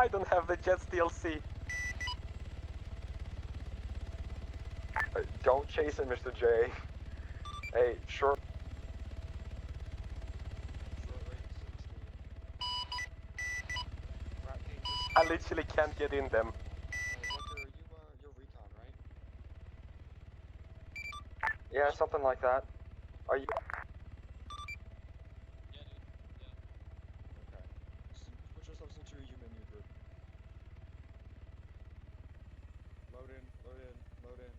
I don't have the Jets DLC. Don't chase it, Mr. J. Hey, short. I literally can't get in them. You're recon, right? Yeah, something like that. Are you? Yeah, dude. Yeah. Okay. Put yourselves into your human new group. Load in, load in, load in.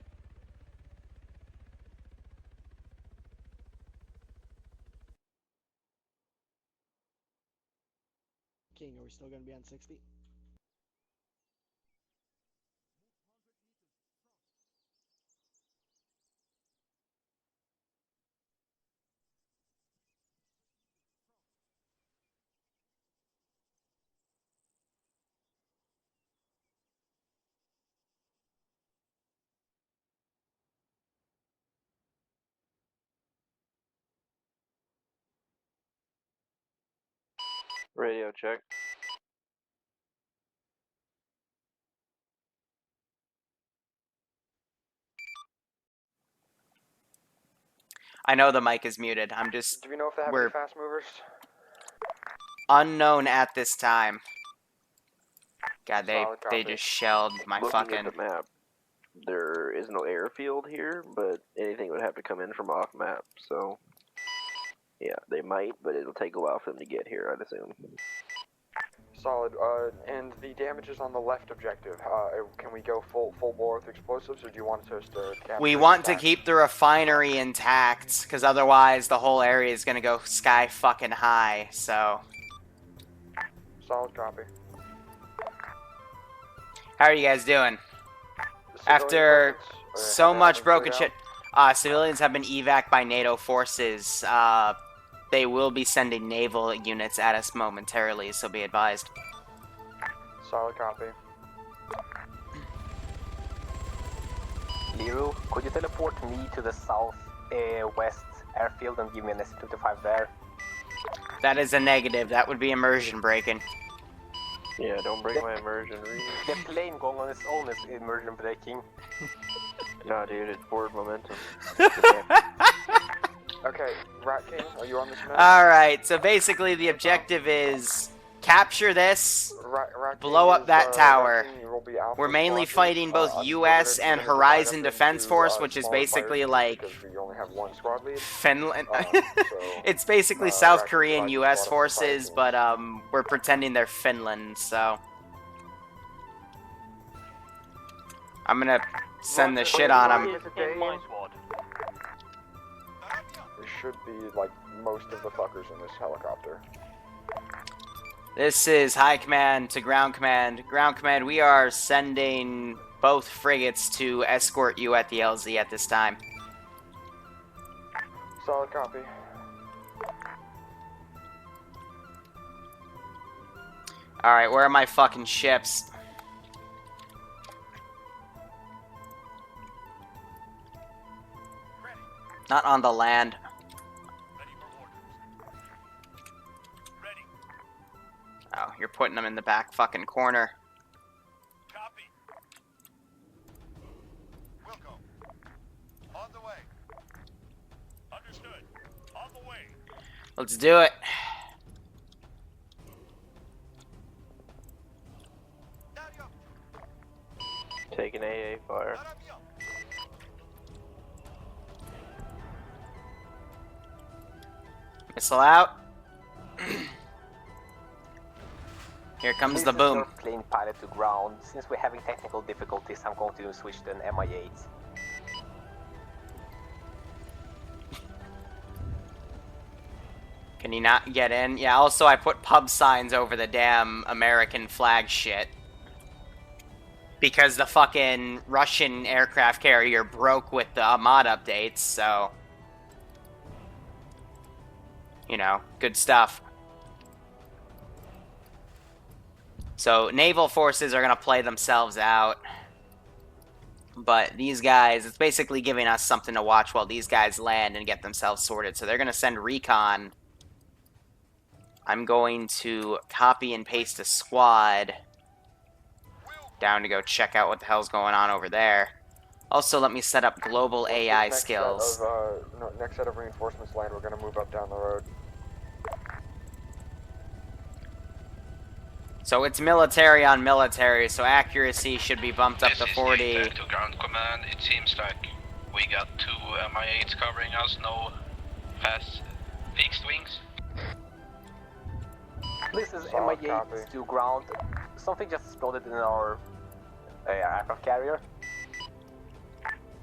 King, are we still gonna be on 60? Radio check. I know the mic is muted. I'm just Do we know if they have any fast movers? unknown at this time. God, they Solid copy. just shelled my Looking fucking. at the map, there is no airfield here, but anything would have to come in from off map. So, yeah, they might, but it'll take a while for them to get here, I'd assume. Solid. And the damage is on the left objective. Can we go full bore with explosives, or do you want us to capture? We want to keep the refinery intact, because otherwise the whole area is gonna go sky fucking high. So. Solid copy. How are you guys doing? After so much broken shit, civilians have been evac by NATO forces. They will be sending naval units at us momentarily, so be advised. Solid copy. Liru, could you teleport me to the south west airfield and give me an S-25 there? That is a negative. That would be immersion breaking. Yeah, don't break my immersion. The plane going on its own is immersion breaking. Nah, dude, it's forward momentum. Okay, Rat King, are you on this map? Alright, so basically the objective is capture this, Rat blow King up that is, tower. Rat King, you will be alpha We're mainly squadron. fighting both US and Unlimited Horizon divide up Defense into, Force, which is smaller basically fighters like because we only have one squad lead. Finland. So, It's basically South Rat King Korean divides US the squad up into forces, five but teams. we're pretending they're Finland, so I'm gonna send the shit on them. In my squad. There should be, like, most of the fuckers in this helicopter. This is High Command to Ground Command. Ground Command, we are sending both frigates to escort you at the LZ at this time. Solid copy. Alright, where are my fucking ships? Not on the land. Oh, you're putting them in the back fucking corner. Copy. Wilco. On the way. Understood. On the way. Let's do it. Taking AA fire. Missile out. Here comes the boom. Plane pilot to ground. Since we're having technical difficulties, I'm going to switch to an MI8. Can you not get in? Yeah, also I put pub signs over the damn American flag shit. Because the fucking Russian aircraft carrier broke with the mod updates, so... You know, good stuff. So, naval forces are going to play themselves out. But these guys, it's basically giving us something to watch while these guys land and get themselves sorted. So they're going to send recon. I'm going to copy and paste a squad Down to go check out what the hell's going on over there. Also, let me set up global Once AI this skills. Next set of reinforcements land, we're gonna move up down the road. So it's military on military, so accuracy should be bumped up to 40. This is to ground command. It seems like we got 2 MI8s covering us, no fast fixed wings. This is Solid copy. MI8 to ground. Something just exploded in our aircraft carrier.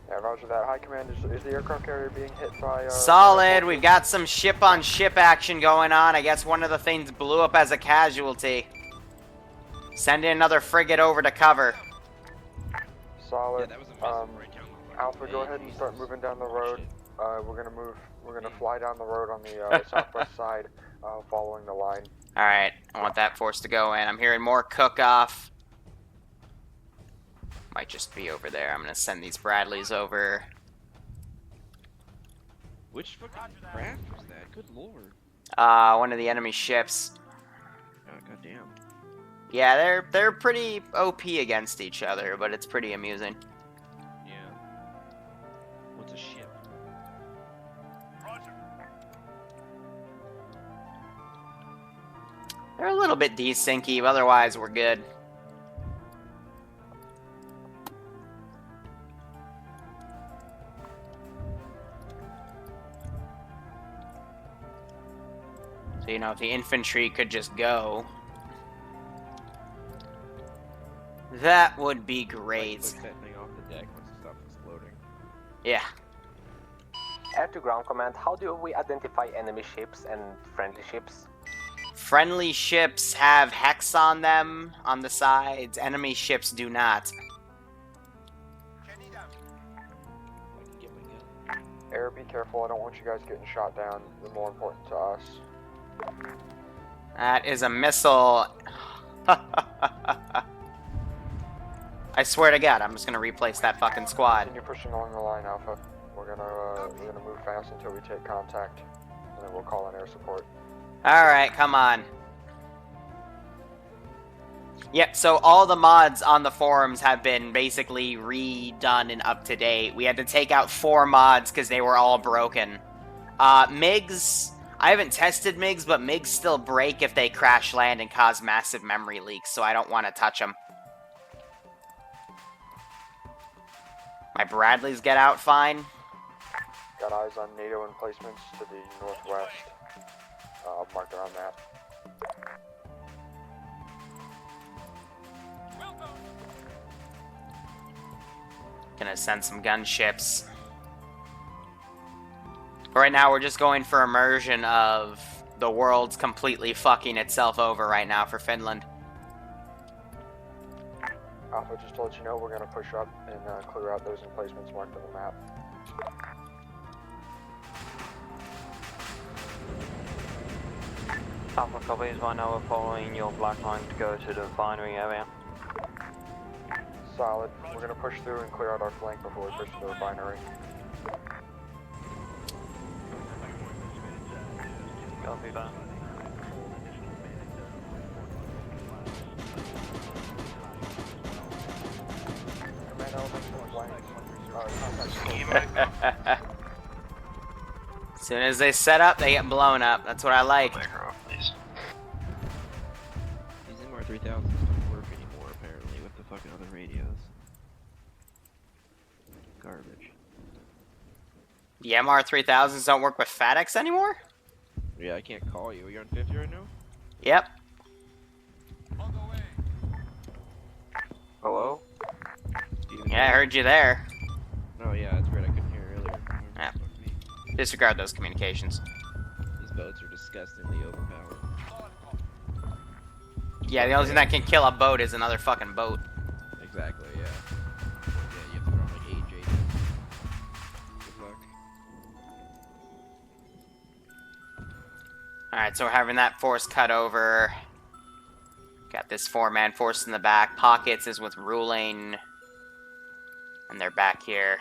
Yeah, roger that. High command, is the aircraft carrier being hit by... Solid, we've got some ship-on-ship action going on. I guess one of the things blew up as a casualty. Send in another frigate over to cover. Solid. Yeah, that was a massive breakdown. Alpha, go ahead and start moving down the road. We're gonna fly down the road on the southwest side, following the line. Alright, I want that force to go in. I'm hearing more cook-off. Might just be over there. I'm gonna send these Bradleys over. Which fucking craft was that? Good lord. One of the enemy ships. Oh, goddamn. Yeah, they're pretty OP against each other, but it's pretty amusing. Yeah. What's a ship? Roger. They're a little bit desyncy, but otherwise we're good. So, you know, if the infantry could just go, that would be great. Like that thing off the deck once it stops exploding. Yeah. Air to ground command, how do we identify enemy ships and friendly ships? Friendly ships have hex on them on the sides. Enemy ships do not. Kenny down. I can get my gun. Air, be careful. I don't want you guys getting shot down. They're more important to us. That is a missile. I swear to God, I'm just gonna replace that fucking squad. Continue pushing along the line, Alpha. We're gonna move fast until we take contact, and then we'll call in air support. Alright, come on. Yep, so all the mods on the forums have been basically redone and up to date. We had to take out 4 mods because they were all broken. MiGs, I haven't tested MiGs, but MiGs still break if they crash land and cause massive memory leaks, so I don't want to touch them. My Bradleys get out fine. Got eyes on NATO emplacements to the northwest. I'll mark it on map. Gonna send some gunships. Right now, we're just going for immersion of the world's completely fucking itself over right now for Finland. Alpha, just to let you know, we're gonna push up and clear out those emplacements marked on the map. Alpha copies, right now we're following your black line to go to the binary area. Solid. We're gonna push through and clear out our flank before we push to the binary. Copy that. Command elements in flank. Contact. As soon as they set up, they get blown up. That's what I like. Back her off, please. These MR3000s don't work anymore, apparently, with the fucking other radios. Garbage. The MR3000s don't work with FATX anymore? Yeah, I can't call you. Are you on 50 right now? Yep. On the way. Hello? Yeah, I heard you there. Oh yeah, that's weird. I couldn't hear earlier. Yeah. Fuck me. Disregard those communications. These boats are disgustingly overpowered. Yeah, the only thing that can kill a boat is another fucking boat. Exactly, yeah. Yeah, you have to throw like 8 J's. Good luck. Alright, so we're having that force cut over. Got this 4-man force in the back. Pockets is with ruling. And they're back here.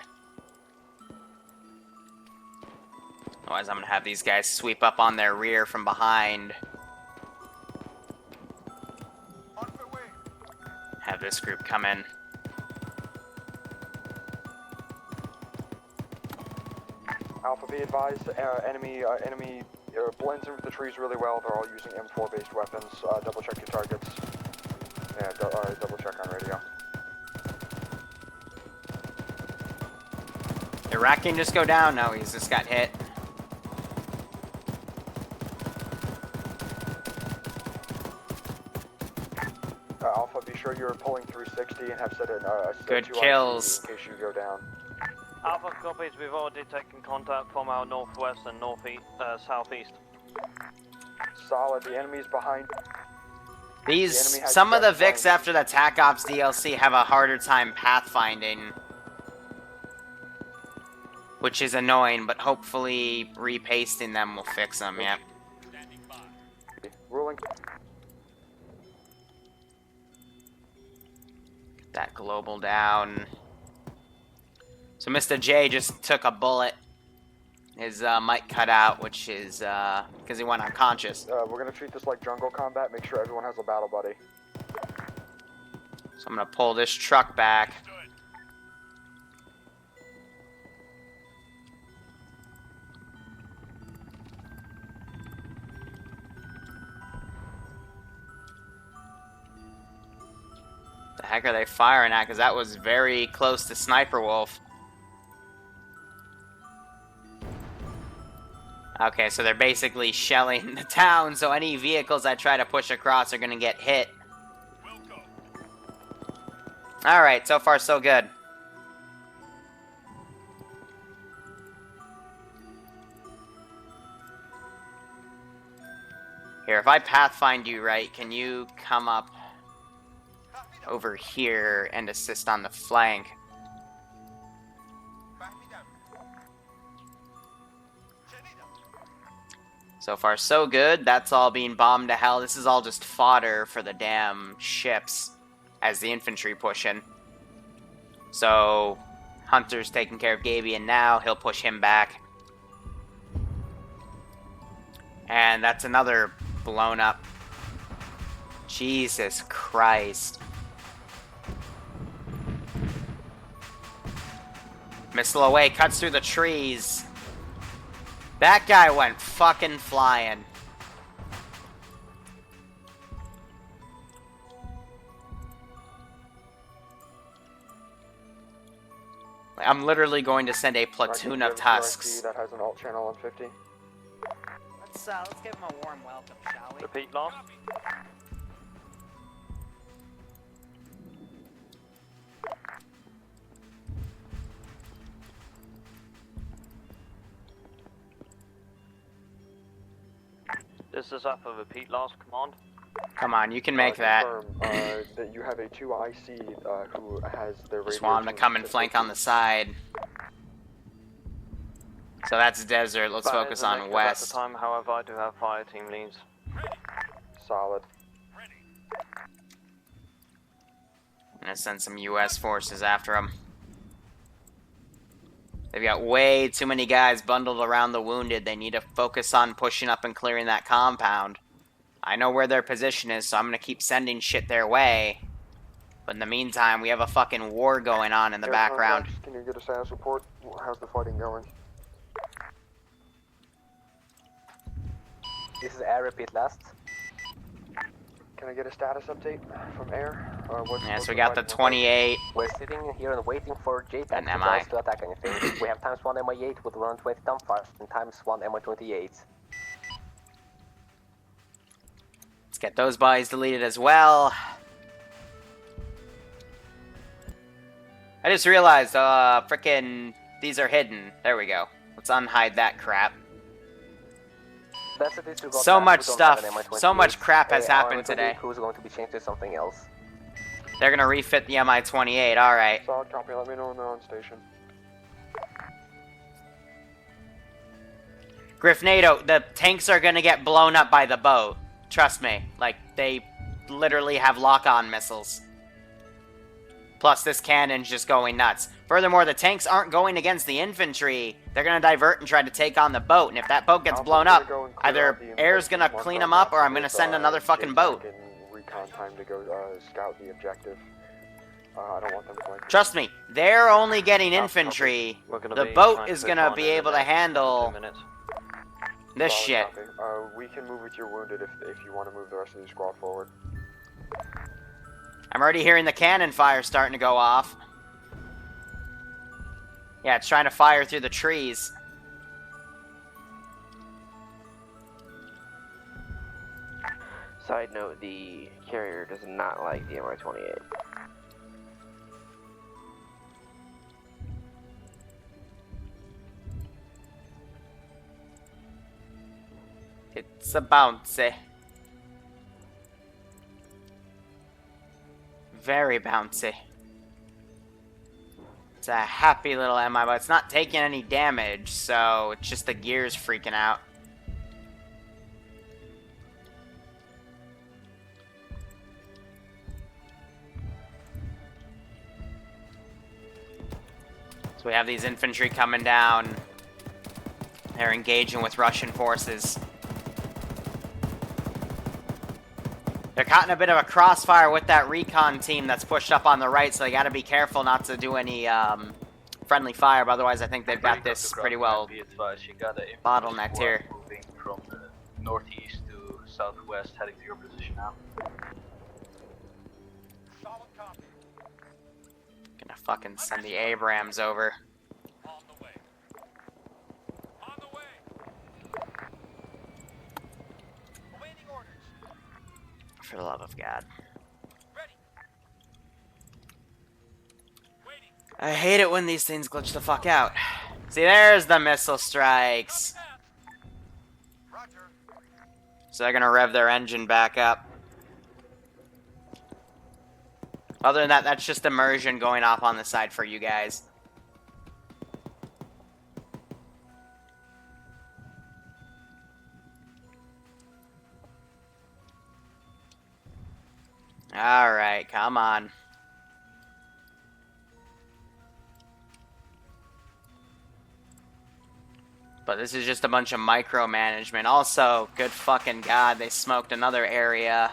Otherwise, I'm gonna have these guys sweep up on their rear from behind. On the way. Have let this group come in. Alpha, be advised, enemy blends in with the trees really well. They're all using M4 based weapons. Double check your targets. Yeah, double check on radio. Did Racking just go down? No, he's just got hit. Alpha, be sure you're pulling 360 and have set a Good 2 kills. in case you go down. Alpha copies, we've already taken contact from our northwest and northeast, southeast. Solid, the enemy's behind. These, some of the Vics after the TAC Ops DLC have a harder time pathfinding. Which is annoying, but hopefully repasting them will fix them, yep. Ruling. Get that global down. So Mr. J just took a bullet. His mic cut out, which is because he went unconscious. We're gonna treat this like jungle combat. Make sure everyone has a battle buddy. So I'm gonna pull this truck back. The heck are they firing at? Because that was very close to Sniper Wolf. Okay, so they're basically shelling the town, so any vehicles I try to push across are gonna get hit. Alright, so far so good. Here, if I pathfind you right, can you come up over here and assist on the flank? So far, so good. That's all being bombed to hell. This is all just fodder for the damn ships as the infantry push in. So, Hunter's taking care of Gabian now. He'll push him back. And that's another blown up. Jesus Christ. Missile away, cuts through the trees. That guy went fucking flying. I'm literally going to send a platoon of Tusks. That has an alt channel on 50. Let's give him a warm welcome, shall we? Repeat last. This is up a repeat last command. Come on, you can make that. Confirm, that you have a 2IC who has their radio. Just want him to come and flank on the side. So that's desert. Let's focus on west. At the time, however, I do have fire team leads. Solid. I'm gonna send some US forces after him. They've got way too many guys bundled around the wounded. They need to focus on pushing up and clearing that compound. I know where their position is, so I'm gonna keep sending shit their way. But in the meantime, we have a fucking war going on in the background. Can you get a status report? How's the fighting going? This is air repeat last. Can I get a status update from air? Yeah, so we got the 28. We're sitting here and waiting for JTAC An MI. to attack anything. We have times 1 MI8 with 120 dumbfires and times 1 MI28. Let's get those bodies deleted as well. I just realized, frickin' these are hidden. There we go. Let's unhide that crap. That's the disregard So pass. much We don't stuff, have an MI28. so much crap has Our happened MI28 today. Crew is going to be changed to something else. They're gonna refit the MI-28, alright. Solid copy, let me know when they're on station. Griffnado, the tanks are gonna get blown up by the boat. Trust me. Like, they literally have lock-on missiles. Plus, this cannon's just going nuts. Furthermore, the tanks aren't going against the infantry. They're gonna divert and try to take on the boat, and if that boat gets blown up, either air's gonna clean them up, or I'm gonna send another fucking boat. Recon time to go scout the objective. I don't want them flanking. Trust me, they're only getting infantry. We're gonna The be boat trying is to gonna find be it in able the to next handle 2 minutes. this Solid shit. copy. We can move with your wounded if you want to move the rest of the squad forward. I'm already hearing the cannon fire starting to go off. Yeah, it's trying to fire through the trees. Side note, the carrier does not like the MI-28. It's a bouncy. Very bouncy. It's a happy little MI, but it's not taking any damage, so it's just the gears freaking out. So we have these infantry coming down. They're engaging with Russian forces. They're caught in a bit of a crossfire with that recon team that's pushed up on the right, so they gotta be careful not to do any friendly fire, but otherwise I think they've got this pretty well bottlenecked here. Moving from northeast to southwest, heading to your position now. Solid copy. Gonna fucking send the Abrams over. On the way. On the way. Awaiting orders. For the love of God. Ready. Waiting. I hate it when these things glitch the fuck out. See, there's the missile strikes. Roger. So they're gonna rev their engine back up. Other than that, that's just immersion going off on the side for you guys. Alright, come on. But this is just a bunch of micromanagement. Also, good fucking god, they smoked another area.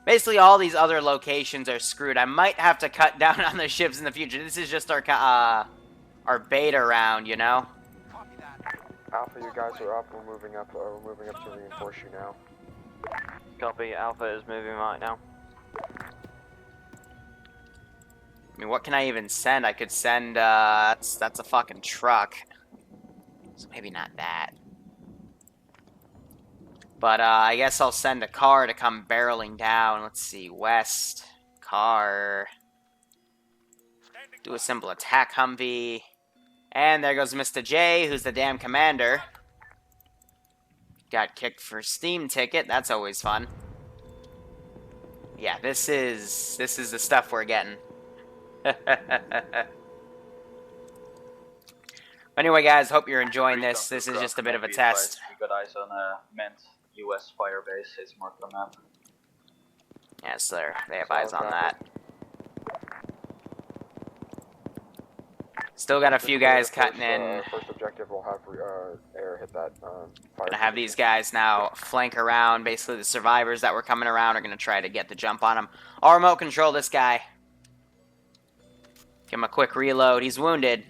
Basically, all these other locations are screwed. I might have to cut down on the ships in the future. This is just our beta round, you know? Copy that. Alpha, you guys are up. We're moving up. We're moving up to reinforce you now. Copy, Alpha is moving right now. I mean, what can I even send? I could send, that's a fucking truck. So maybe not that. But, I guess I'll send a car to come barreling down. Let's see, west, car. Do a simple attack Humvee. And there goes Mr. J, who's the damn commander. Got kicked for Steam ticket, that's always fun. Yeah, this is the stuff we're getting. Anyway, guys, hope you're enjoying this. This is just a bit of a test. We got eyes on a manned US fire base. It's marked on map. Yes, sir. They have eyes on that. Still got a few guys cutting in. First objective, we'll have air hit that. Gonna have these guys now flank around. Basically, the survivors that were coming around are gonna try to get the jump on him. I'll remote control this guy. Give him a quick reload. He's wounded.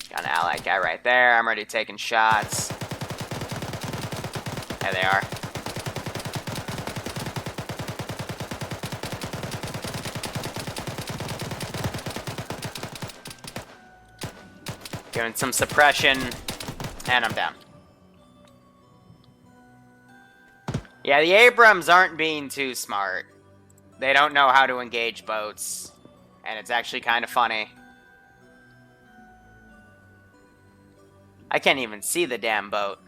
Got an allied guy right there. I'm already taking shots. There they are. Giving some suppression. And I'm down. Yeah, the Abrams aren't being too smart. They don't know how to engage boats. And it's actually kind of funny. I can't even see the damn boat.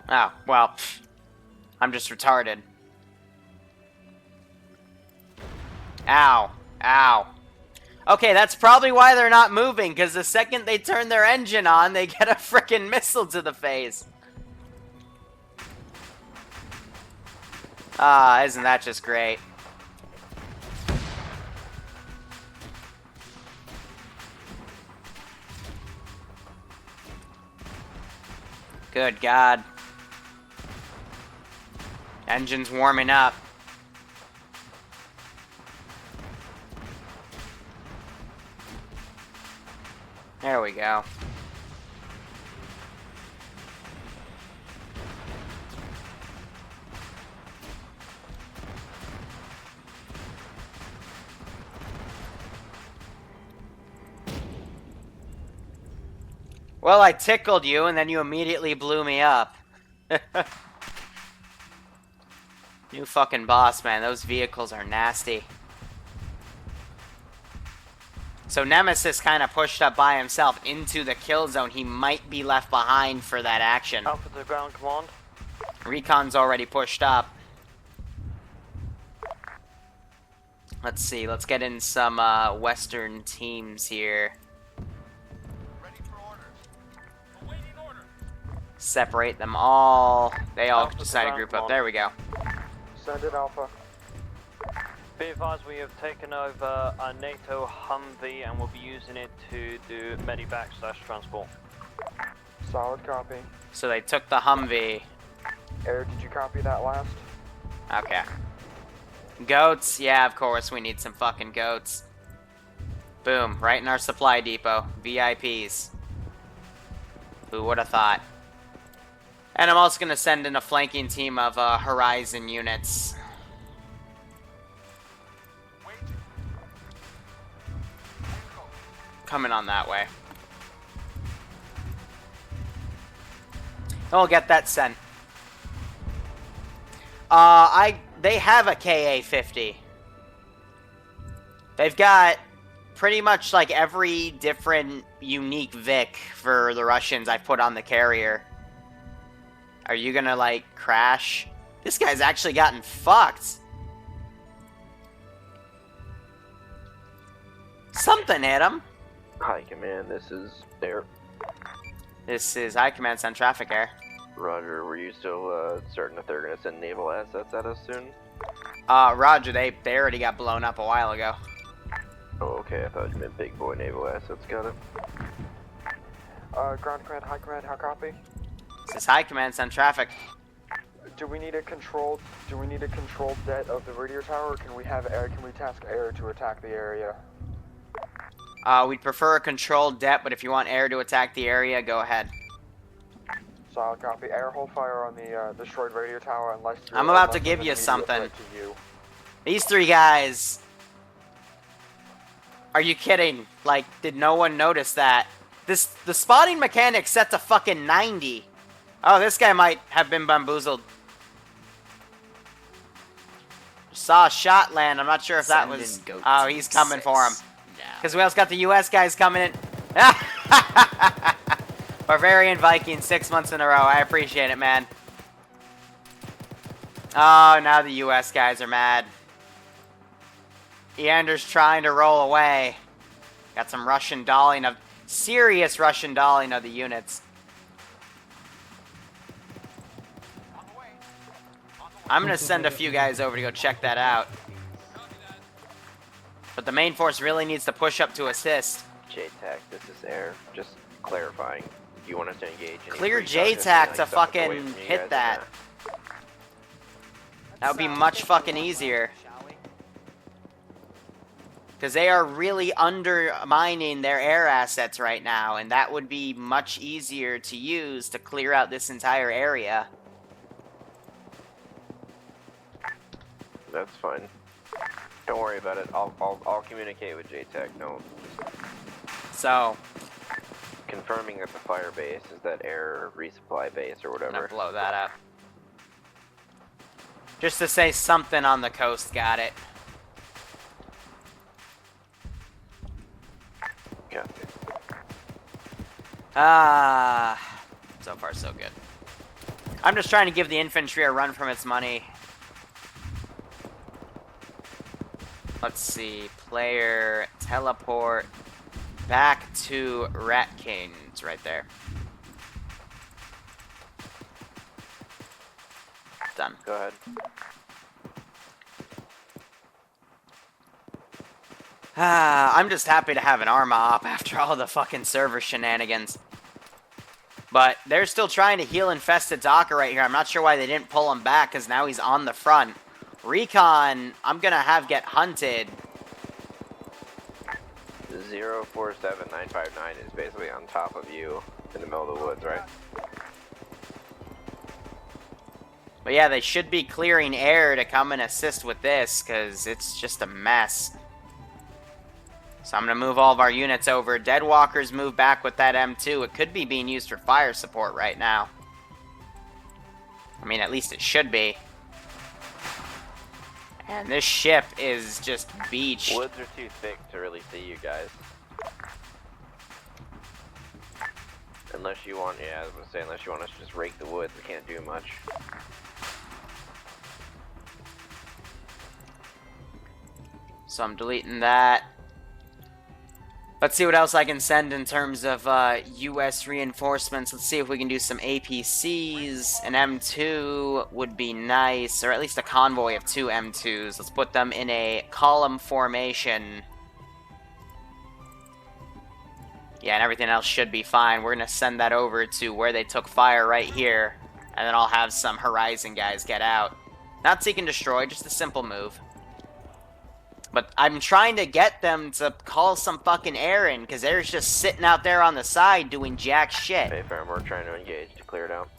Oh, well, I'm just retarded. Ow. Ow. Okay, that's probably why they're not moving, because the second they turn their engine on, they get a frickin' missile to the face. Ah, isn't that just great? Good God. Engine's warming up. There we go. Well, I tickled you, and then you immediately blew me up. New fucking boss, man. Those vehicles are nasty. So Nemesis kind of pushed up by himself into the kill zone. He might be left behind for that action. Alpha to ground command. Recon's already pushed up. Let's see. Let's get in some Western teams here. Ready for orders. Awaiting order. Separate them all. They all Alpha to decide to ground group up. command. There we go. Send it, Alpha. Be advised, we have taken over a NATO Humvee and we'll be using it to do medivac / transport. Solid copy. So they took the Humvee. Air, did you copy that last? Okay. Goats? Yeah, of course we need some fucking goats. Boom. Right in our supply depot. VIPs. Who would have thought? And I'm also going to send in a flanking team of Horizon units. Coming on that way. I'll get that sent. They have a KA-50. They've got pretty much like every different unique Vic for the Russians I've put on the carrier. Are you gonna like crash? This guy's actually gotten fucked. Something hit him. Hi, Command. This is Air. This is High Command, send traffic air. Roger. Were you still certain that they're going to send naval assets at us soon? Roger, they already got blown up a while ago. Oh, okay. I thought you meant big boy naval assets. Got it. Ground command, high command, how copy? This is High Command, send traffic. Do we need a controlled det of the radio tower, or can we have air? Can we task air to attack the area? We'd prefer a controlled det, but if you want air to attack the area, go ahead. Solid copy. Air, hold fire on the destroyed radio tower unless you're, I'm about to unless give there's you an immediate something. threat to you. These three guys. Are you kidding? Like, did no one notice that? The spotting mechanic's set to fucking 90. Oh, this guy might have been bamboozled. Saw a shot land. I'm not sure if that was... Oh, he's coming for him. Because we also got the U.S. guys coming in. Bavarian Viking, 6 months in a row. I appreciate it, man. Oh, now the U.S. guys are mad. Eander's trying to roll away. Got some Russian dolling of... Serious Russian dolling of the units. I'm going to send a few guys over to go check that out. But the main force really needs to push up to assist. JTAC, this is Air. Just clarifying. Do you want us to engage in Clear JTAC to fucking hit that. That would be much fucking easier. Because they are really undermining their air assets right now, and that would be much easier to use to clear out this entire area. That's fine. Don't worry about it. I'll communicate with JTAC. No. So, confirming that the fire base is that air resupply base or I'm whatever. gonna blow that up. Just to say something on the coast got it. Copy. So far so good. I'm just trying to give the infantry a run from its money. Let's see, player, teleport, back to Rat Kings, right there. Done. Go ahead. I'm just happy to have an Arma op after all the fucking server shenanigans. But they're still trying to heal infested Docker right here. I'm not sure why they didn't pull him back, because now he's on the front. Recon, I'm going to have get hunted. 047959 is basically on top of you in the middle of the woods, right? But yeah, they should be clearing air to come and assist with this, because it's just a mess. So I'm going to move all of our units over. Deadwalkers move back with that M2. It could be being used for fire support right now. I mean, at least it should be. And this ship is just beached. Woods are too thick to really see you guys. Unless you want, yeah, I was gonna say, unless you want us to just rake the woods, we can't do much. So I'm deleting that. Let's see what else I can send in terms of U.S. reinforcements. Let's see if we can do some APCs. An M2 would be nice, or at least a convoy of 2 M2s. Let's put them in a column formation. Yeah, and everything else should be fine. We're going to send that over to where they took fire right here, and then I'll have some Horizon guys get out. Not seek and destroy, just a simple move. But I'm trying to get them to call some fucking air in, because they're just sitting out there on the side doing jack shit. Hey, Farm, we're trying to engage to clear it out.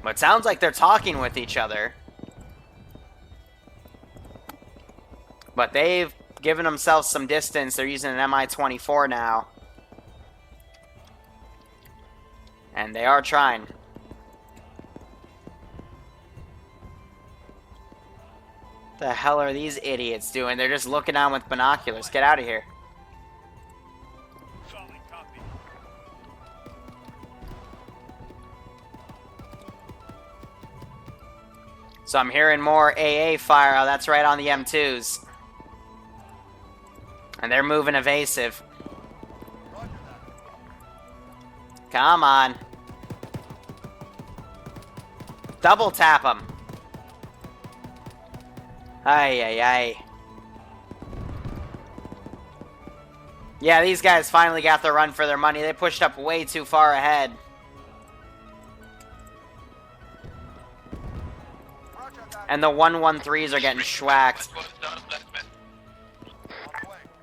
But it sounds like they're talking with each other. But they've given themselves some distance. They're using an Mi-24 now. And they are trying. The hell are these idiots doing? They're just looking on with binoculars. Get out of here. Solid copy. So I'm hearing more AA fire. Oh, that's right on the M2s. And they're moving evasive. Come on. Double tap them. Ay, ay, ay. Yeah, these guys finally got their run for their money. They pushed up way too far ahead. And the 113s are getting schwacked.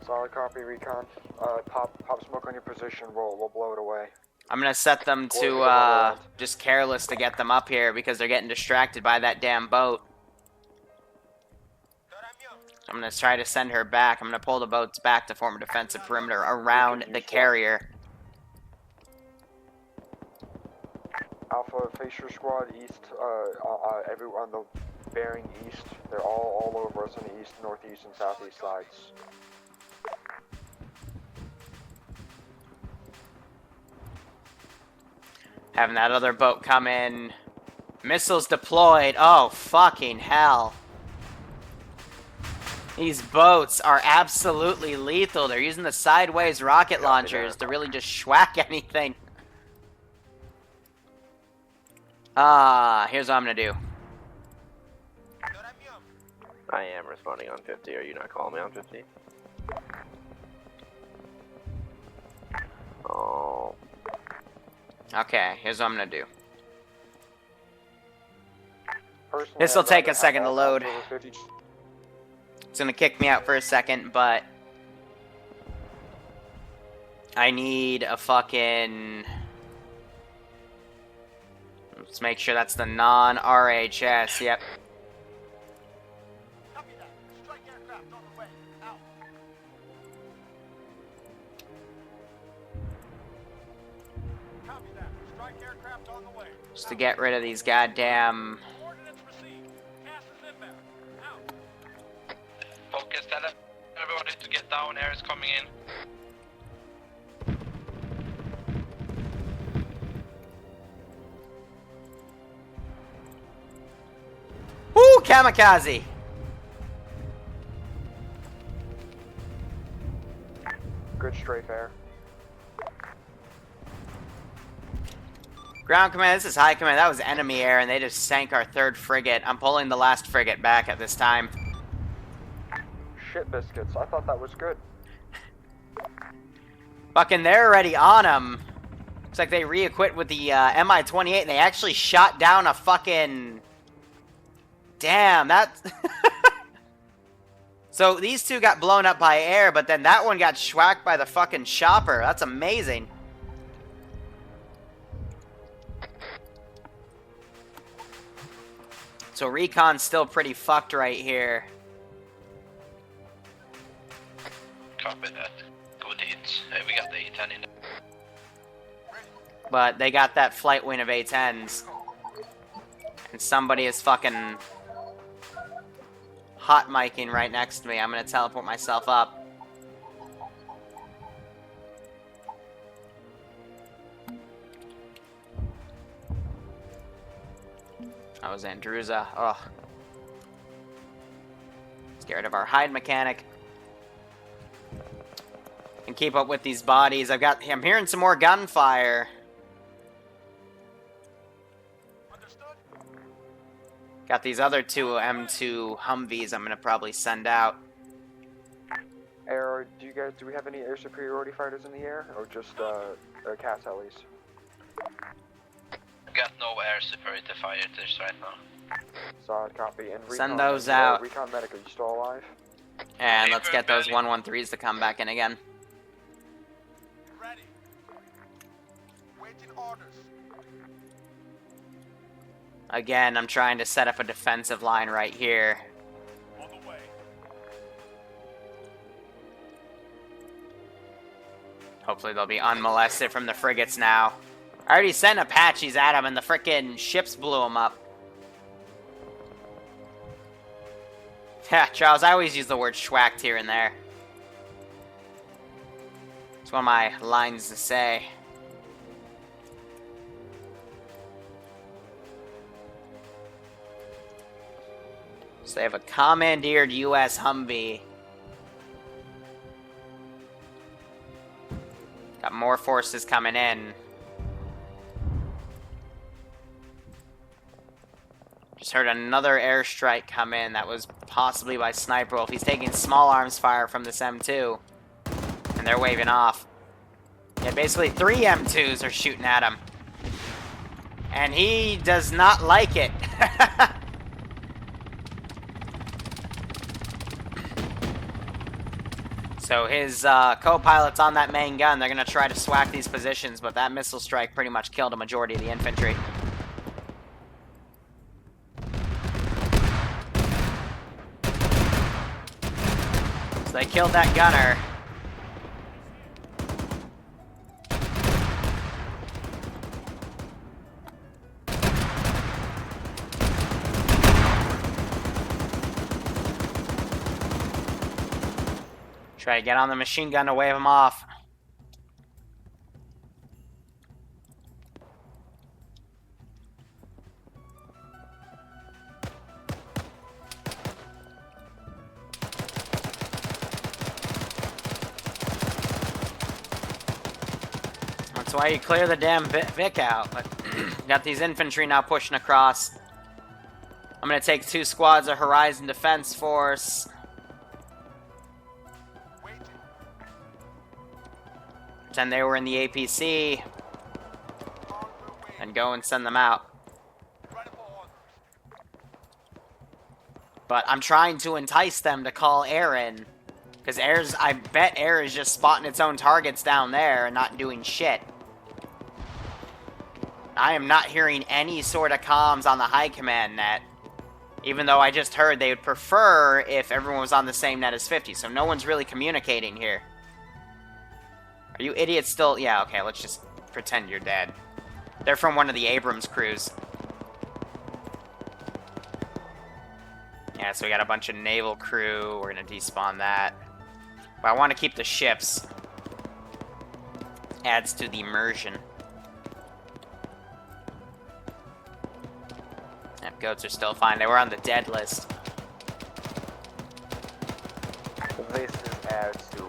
Solid copy, recon. Pop smoke on your position. We'll blow it away. I'm gonna set them to just careless to get them up here because they're getting distracted by that damn boat. I'm gonna try to send her back. I'm gonna pull the boats back to form a defensive perimeter around the carrier. Alpha, face your squad east. Everyone on the bearing east. They're all over us on the east, northeast, and southeast sides. Having that other boat come in. Missiles deployed. Oh, fucking hell. These boats are absolutely lethal. They're using the sideways rocket launchers to really just schwack anything. Here's what I'm gonna do. I am responding on 50. Are you not calling me on 50? Oh. Okay, here's what I'm gonna do. Personally, This will I'd take rather a second to have load. over 50. It's gonna kick me out for a second, but I need a fucking... Let's make sure that's the non-RHS, yep. Copy that. Strike aircraft on the way. Out. Copy that. Strike aircraft on the way. Just to get rid of these goddamn... Coordinates received. Gas is inbound. Out. Focus, tell everybody to get down, air is coming in. Woo! Kamikaze! Good strafe air. Ground command, this is high command. That was enemy air, and they just sank our 3rd frigate. I'm pulling the last frigate back at this time. Shit biscuits. I thought that was good. Fucking, they're already on them. Looks like they re-equipped with the Mi-28 and they actually shot down a fucking... Damn, that... So these two got blown up by air, but then that one got schwacked by the fucking chopper. That's amazing. So Recon's still pretty fucked right here. Copy that. Good hits. We got the A10 in. But they got that flight win of A10s. And somebody is fucking hot micing right next to me. I'm gonna teleport myself up. That was Andruza. Ugh. Scared of our hide mechanic. And keep up with these bodies. I'm hearing some more gunfire. Got these other two M2 Humvees I'm gonna probably send out. Air, do we have any air superiority fighters in the air, or just CAS helis? Got no air superiority fighters right now. Solid copy. And Send those out. Recon medic, are you still alive? And let's get those 113s to come back in again. Ready. Waiting orders. Again, I'm trying to set up a defensive line right here. On the way. Hopefully they'll be unmolested from the frigates now. I already sent Apaches at them and the frickin' ships blew them up. Yeah, Charles, I always use the word schwacked here and there. It's one of my lines to say. So they have a commandeered U.S. Humvee. Got more forces coming in. Just heard another airstrike come in that was possibly by Sniper Wolf. He's taking small arms fire from this M2. And they're waving off. Yeah, basically 3 M2s are shooting at him. And he does not like it. So his co-pilot's on that main gun. They're going to try to swack these positions, but that missile strike pretty much killed a majority of the infantry. So they killed that gunner. Try to get on the machine gun to wave him off. That's why you clear the damn Vic out. But got these infantry now pushing across. I'm gonna take 2 squads of Horizon Defense Force. Pretend they were in the APC. And go and send them out. But I'm trying to entice them to call air in. Because I bet air is just spotting its own targets down there and not doing shit. I am not hearing any sort of comms on the high command net. Even though I just heard they would prefer if everyone was on the same net as 50. So no one's really communicating here. Are you idiots still? Yeah, okay, let's just pretend you're dead. They're from one of the Abrams crews. Yeah, so we got a bunch of naval crew. We're gonna despawn that. But I want to keep the ships. Adds to the immersion. Yep, goats are still fine. They were on the dead list. This is air to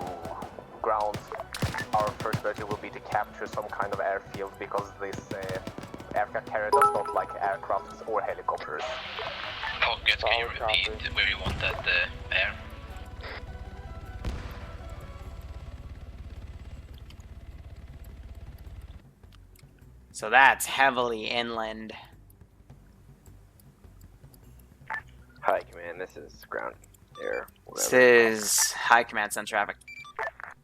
ground. Our first strategy will be to capture some kind of airfield because this aircraft carrier does not like aircrafts or helicopters. Pockets, can you repeat where you want that air? So that's heavily inland. Hi, command. This is ground, air, This whatever. is high command send traffic.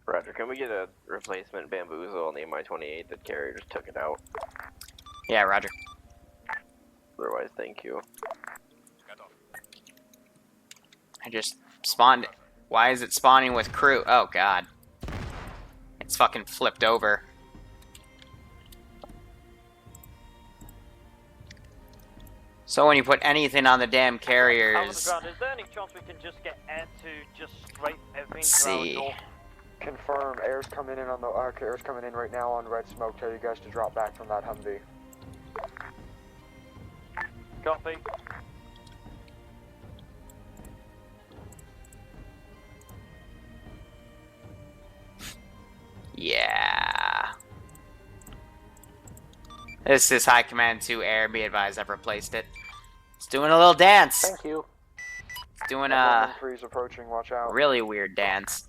Roger. Can we get a replacement bamboozle on the Mi-28? The carrier just took it out. Yeah, roger. Otherwise, thank you. I just spawned. Why is it spawning with crew? Oh god. It's fucking flipped over. So when you put anything on the damn Out of the carriers... ground, is there any chance we can just get air to just scrape everything Let's to our see. door? Confirm. Air's coming in on the air's coming in right now on red smoke. Tell you guys to drop back from that Humvee. Copy. Yeah. This is High Command 2 Air. Be advised, I've replaced it. It's doing a little dance. Thank you. It's doing a Freeze approaching. Watch out. really weird dance.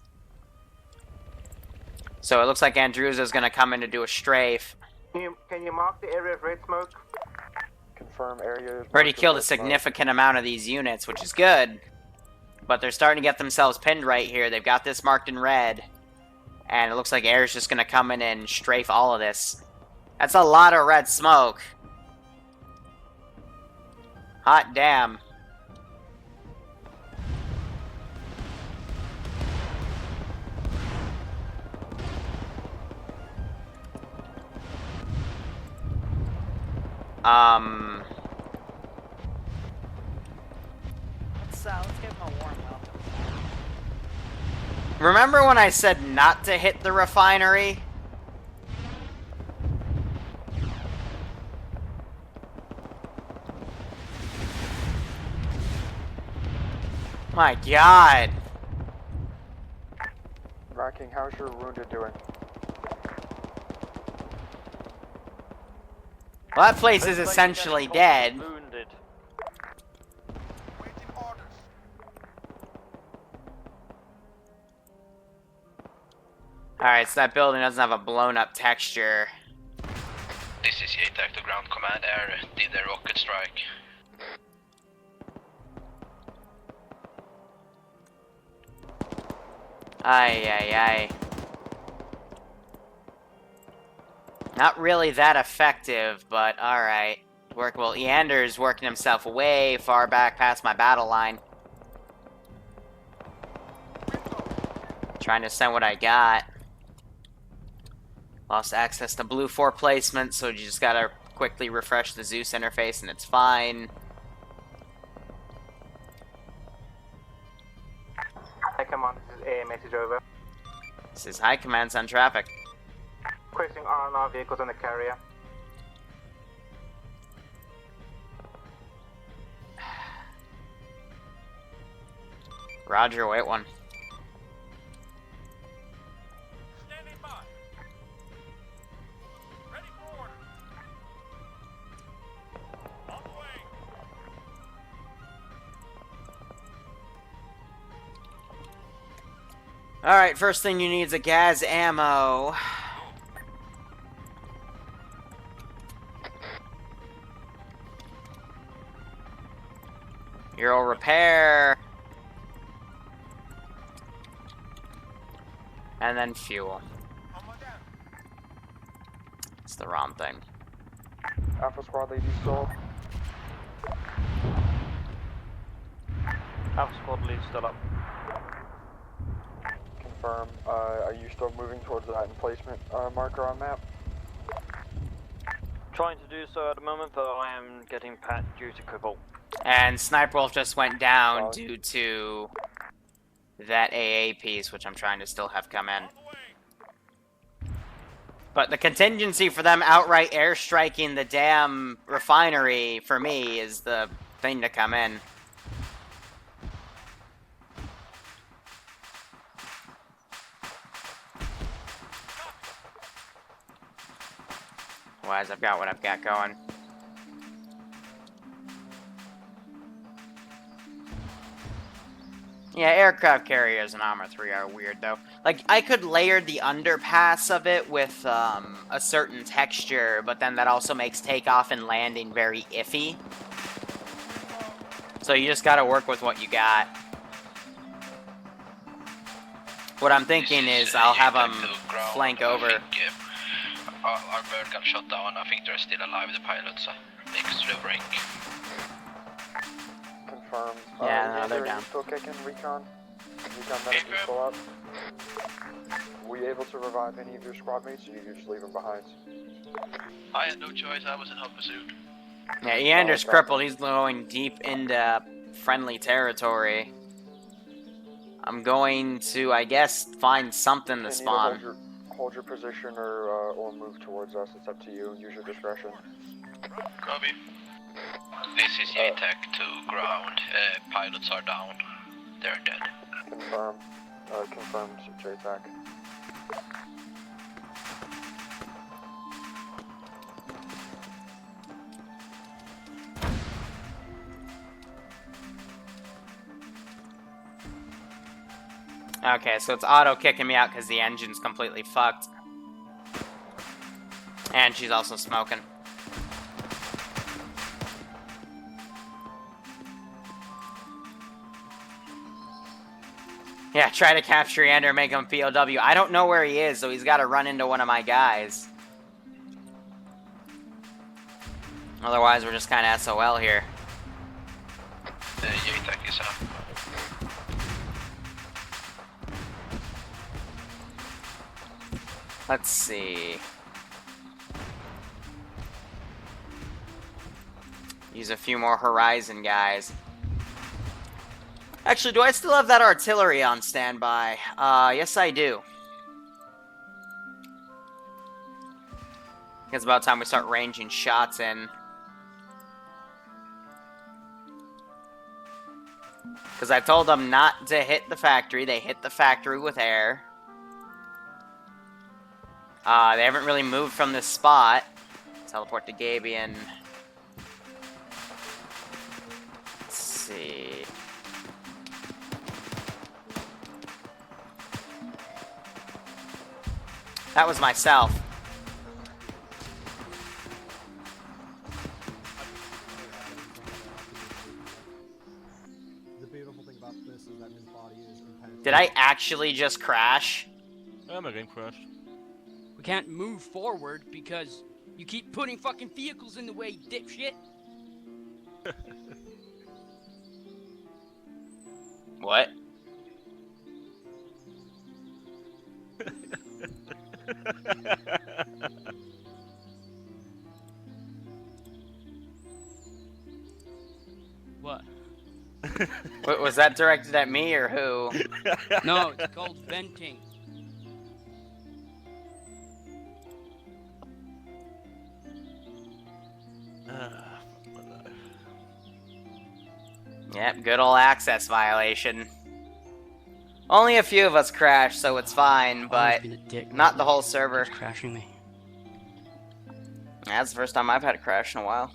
So it looks like Andrewza's gonna come in to do a strafe. Can you mark the area of red smoke? Confirm area. Already killed a significant amount of these units, which is good. But they're starting to get themselves pinned right here. They've got this marked in red. And it looks like Air's just gonna come in and strafe all of this. That's a lot of red smoke. Hot damn. Let's give him a warm up. Remember when I said not to hit the refinery? My god. Racking, how's your wounded doing? Well, that place is Looks like essentially you're getting dead. wounded. Alright, so that building doesn't have a blown up texture. This is 8 Active Ground Command Air. Did a rocket strike. Ay, ay, ay. Not really that effective, but alright. Well, Eander's working himself way far back past my battle line. Trying to send what I got. Lost access to Blue 4 placement, so you just gotta quickly refresh the Zeus interface and it's fine. Hi, Command. This is a message over. This is High Command on traffic. Requesting R&R vehicles on the carrier. Roger, wait one. Standing by. Ready for orders. On the way. Alright, first thing you need is a gas ammo. Euro repair. And then fuel. It's the wrong thing. Alpha Squad lead, you still? Alpha Squad lead still up. Confirm. Are you still moving towards that emplacement marker on map? Trying to do so at the moment, but I am getting pat due to cripple. And Sniper Wolf just went down due to that AA piece, which I'm trying to still have come in. But the contingency for them outright airstriking the damn refinery, for me, is the thing to come in. Otherwise, I've got what I've got going. Yeah, aircraft carriers in Arma 3 are weird, though. Like, I could layer the underpass of it with a certain texture, but then that also makes takeoff and landing very iffy. So you just gotta work with what you got. What I'm thinking is I'll have them flank over. I think, our bird got shot down. I think they're still alive, the pilots, next to the break. Confirm. Yeah, no, they're Are down. you still kicking recon? Recon medicine still up? Were you able to revive any of your squad mates, or you just leave them behind? I had no choice, I was in hot pursuit. Yeah, Eander's crippled. He's going deep into friendly territory. I'm going to, I guess, find something to spawn. Hold your position or move towards us. It's up to you. Use your discretion. Copy. This is JTAC to ground. Pilots are down. They're dead. Confirm. Confirmed, JTAC. Okay, so it's auto kicking me out because the engine's completely fucked. And she's also smoking. Yeah, try to capture Eander, make him POW. I don't know where he is, so he's got to run into one of my guys. Otherwise, we're just kind of SOL here. JTAC is up. Let's see. Use a few more Horizon guys. Actually, do I still have that artillery on standby? Yes I do. It's about time we start ranging shots in. Because I told them not to hit the factory. They hit the factory with air. They haven't really moved from this spot. Teleport to Gabian. Let's see. That was myself. The beautiful thing about this is that his body is impenetrable. Did I actually just crash? Yeah, my game crashed. We can't move forward because you keep putting fucking vehicles in the way, you dipshit. What? What? Was that directed at me or who? No, it's called venting. Yep, good old access violation. Only a few of us crashed, so it's fine, but not the whole server. Crashing me. That's the first time I've had a crash in a while.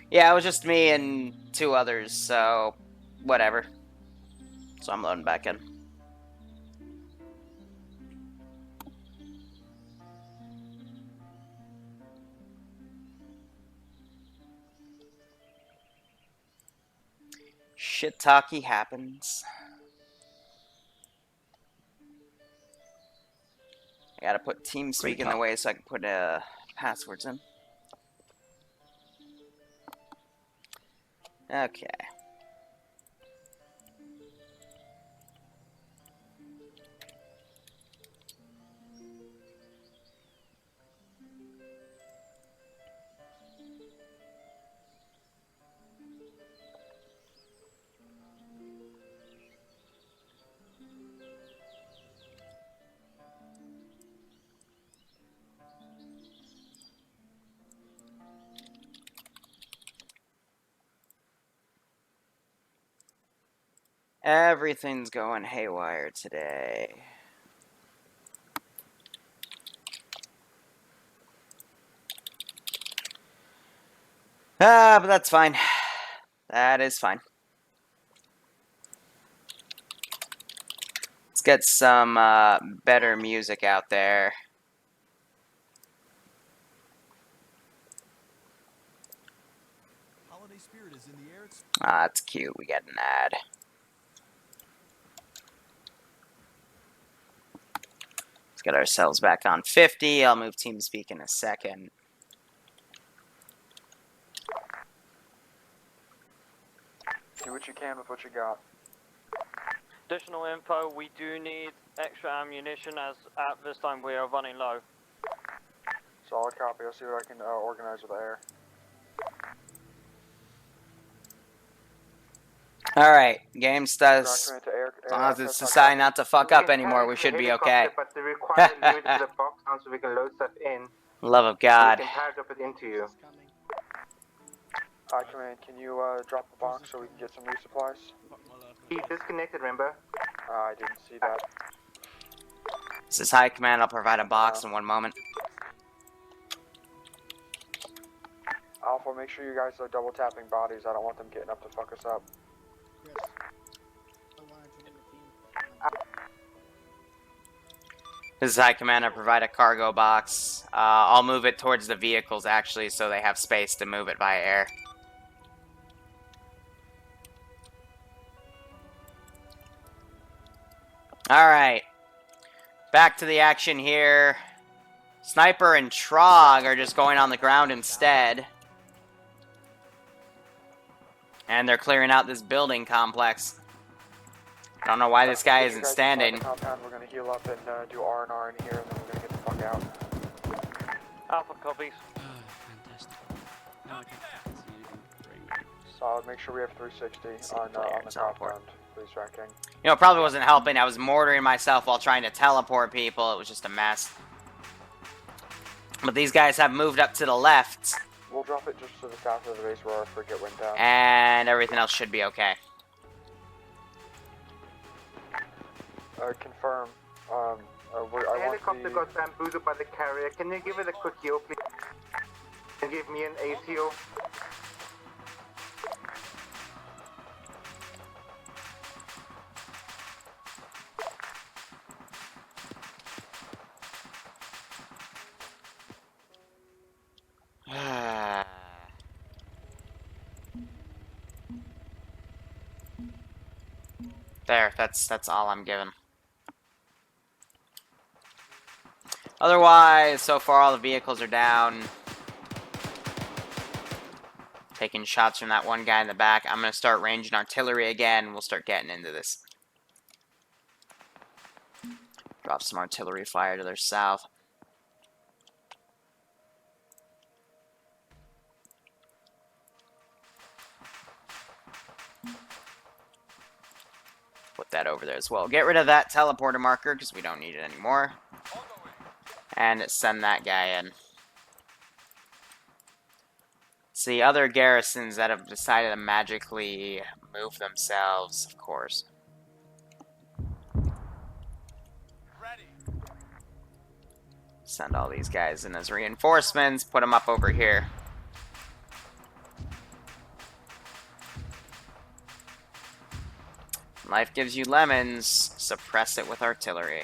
Yeah, it was just me and 2 others, so whatever. So I'm loading back in. Shit talky happens. I gotta put TeamSpeak in the way so I can put passwords in. Okay. Everything's going haywire today. But that's fine. That is fine. Let's get some better music out there. Holiday spirit is in the air. Ah, that's cute. We got an ad. Let's get ourselves back on 50. I'll move TeamSpeak in a second. Do what you can with what you got. Additional info, we do need extra ammunition as at this time we are running low. Solid copy. I'll see what I can organize with the air. Alright, game status. Document to air, As long as it's deciding not to fuck up anymore, we should be okay. But the required limit to the box down so we can load stuff in. Love of God. We can paragraph it into you. Hi, Command. Can you drop the box so we can get some resupplies? He's disconnected, remember? I didn't see that. This is High Command. I'll provide a box in 1 moment. Alpha, make sure you guys are double tapping bodies. I don't want them getting up to fuck us up. Yes. I wanted to join the team. This is High Command. I'll provide a cargo box. I'll move it towards the vehicles, actually, so they have space to move it by air. Alright. Back to the action here. Sniper and Trog are just going on the ground instead. And they're clearing out this building complex. I don't know why this guy isn't standing. Compound, we're gonna heal up and do R&R in here, and then we're gonna get the fuck out. Alpha copies. Fantastic. Now I can see anything. Solid. Make sure we have 360 on the compound. Please, tracking. You know, it probably wasn't helping. I was mortaring myself while trying to teleport people. It was just a mess. But these guys have moved up to the left. We'll drop it just to the south of the base where our frigate went down. And everything else should be okay. Confirm. The helicopter got bamboozled by the carrier. Can you give it a quick heal, please? And give me an ACO. There, that's all I'm giving. Otherwise, so far all the vehicles are down. Taking shots from that one guy in the back. I'm going to start ranging artillery again. We'll start getting into this. Drop some artillery fire to their south. Put that over there as well. Get rid of that teleporter marker because we don't need it anymore. And send that guy in. See, other garrisons that have decided to magically move themselves, of course. Send all these guys in as reinforcements, put them up over here. Life gives you lemons, suppress it with artillery.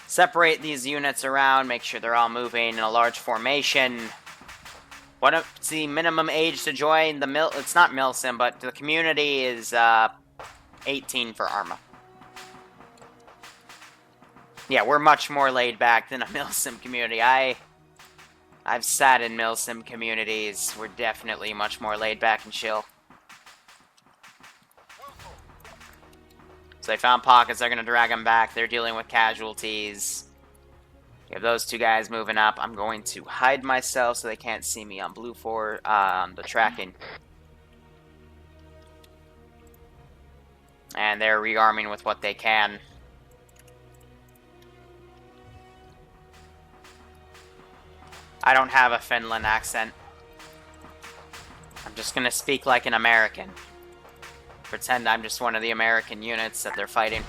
Separate these units around, make sure they're all moving in a large formation. What's the minimum age to join the mill? It's not milsim, but the community is 18 for Arma. Yeah, we're much more laid back than a milsim community. I've sat in milsim communities. We're definitely much more laid back and chill. So they found pockets, they're going to drag them back. They're dealing with casualties. You have those two guys moving up. I'm going to hide myself so they can't see me on blue 4, on the tracking. And they're rearming with what they can. I don't have a Finland accent. I'm just going to speak like an American. Pretend I'm just one of the American units that they're fighting.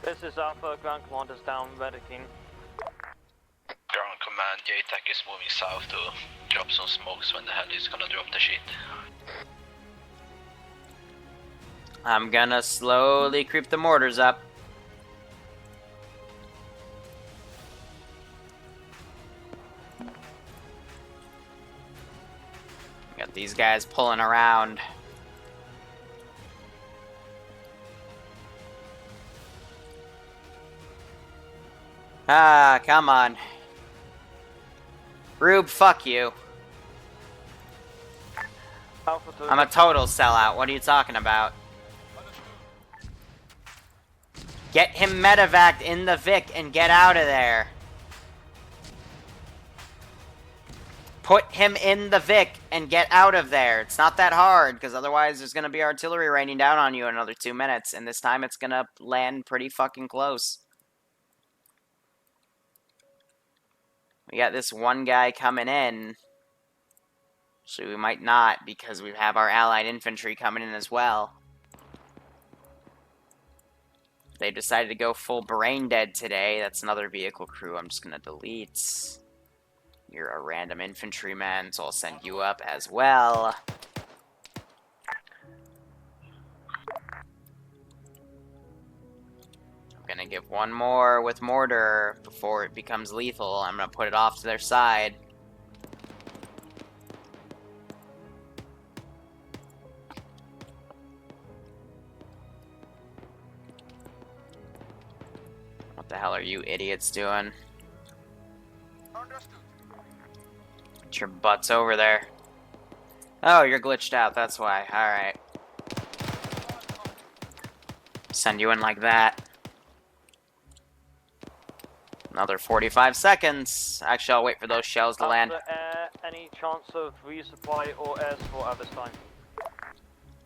This is Alpha, ground commanders down, medicing. Ground command, JTAC is moving south to drop some smokes when the heli is gonna drop the shit. I'm gonna slowly creep the mortars up. Got these guys pulling around. Ah, come on. Rube, fuck you. Alpha 2. I'm a total sellout. What are you talking about? Get him medevaced in the Vic and get out of there. Put him in the Vic and get out of there. It's not that hard, because otherwise there's going to be artillery raining down on you in another 2 minutes, and this time it's going to land pretty fucking close. We got this one guy coming in. Actually, we might not, because we have our allied infantry coming in as well. They decided to go full brain dead today. That's another vehicle crew I'm just going to delete. You're a random infantryman, so I'll send you up as well. I'm gonna give one more with mortar before it becomes lethal. I'm gonna put it off to their side. What the hell are you idiots doing? Get your butts over there. Oh, you're glitched out, that's why. Alright. Send you in like that. Another 45 seconds. Actually, I'll wait for those shells to land. Any chance of resupply or air support at this time?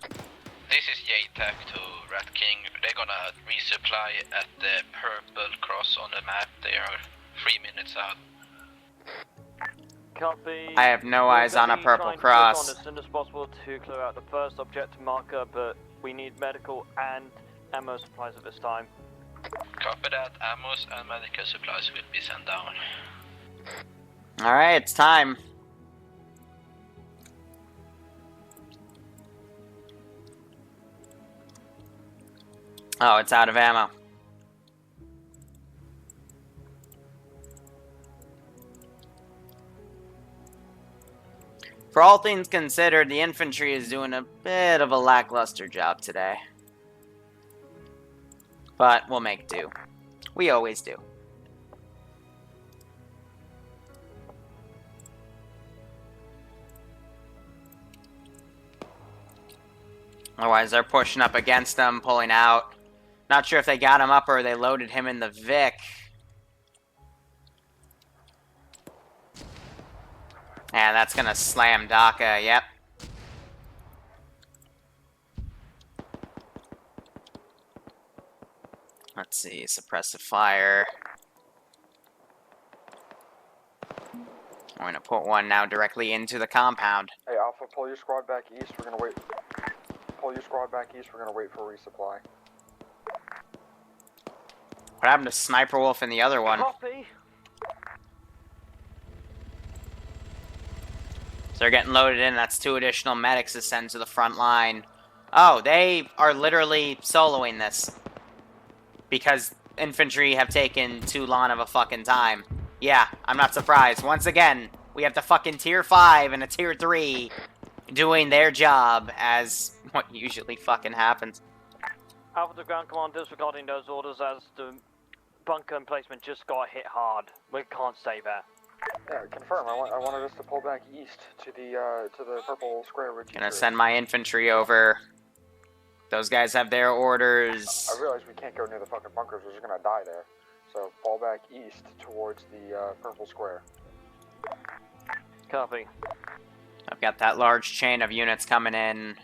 This is JTAC to Rat King. They're gonna resupply at the purple cross on the map. They are 3 minutes out. Copy. I have no eyes on a purple cross. As soon as possible to clear out the first objective marker, but we need medical and ammo supplies at this time. Copy that. Ammo and medical supplies will be sent down. Alright, it's time. Oh, it's out of ammo. For all things considered, the infantry is doing a bit of a lackluster job today. But we'll make do. We always do. Otherwise, they're pushing up against them, pulling out. Not sure if they got him up or they loaded him in the Vic. And that's gonna slam Daka, yep. Let's see, suppressive fire. I'm gonna put one now directly into the compound. Hey, Alpha, pull your squad back east. We're gonna wait. Pull your squad back east. We're gonna wait for resupply. What happened to Sniper Wolf and the other one? Copy. So they're getting loaded in. That's 2 additional medics to send to the front line. Oh, they are literally soloing this. Because infantry have taken too long of a fucking time. Yeah, I'm not surprised. Once again, we have the fucking tier 5 and a tier 3 doing their job as what usually fucking happens. Alpha to ground command disregarding those orders as the bunker emplacement just got hit hard. We can't stay there. Yeah, confirm. I wanted us to pull back east to the purple square. Gonna send my infantry over. Those guys have their orders. I realize we can't go near the fucking bunkers. We're just gonna die there. So fall back east towards the purple square. Copy. I've got that large chain of units coming in.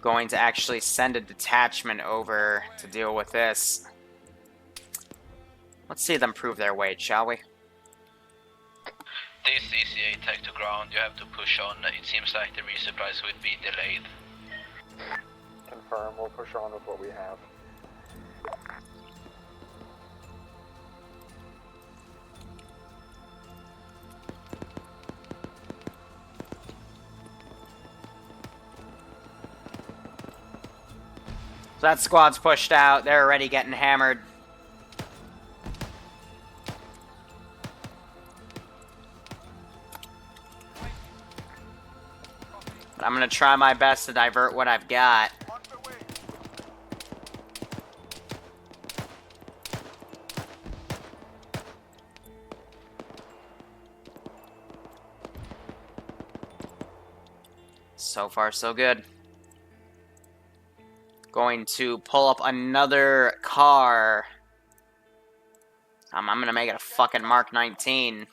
Going to actually send a detachment over to deal with this. Let's see them prove their weight, shall we? This is JTAC to ground. You have to push on. It seems like the resupplies will be delayed. Confirm. We'll push on with what we have. So that squad's pushed out. They're already getting hammered. But I'm gonna try my best to divert what I've got. So far, so good. Going to pull up another car. I'm gonna make it a fucking Mark 19.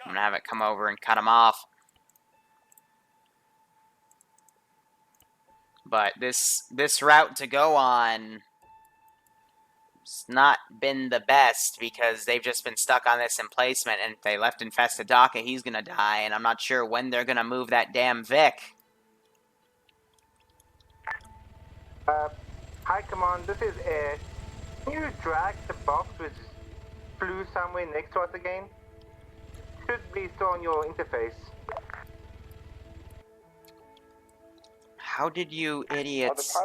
I'm gonna have it come over and cut him off. But this route to go on has not been the best because they've just been stuck on this emplacement, and if they left infested Daka, he's gonna die, and I'm not sure when they're gonna move that damn Vic. Hi, Command. This is Air. Can you drag the box which flew somewhere next to us again? Should be still on your interface. How did you idiots...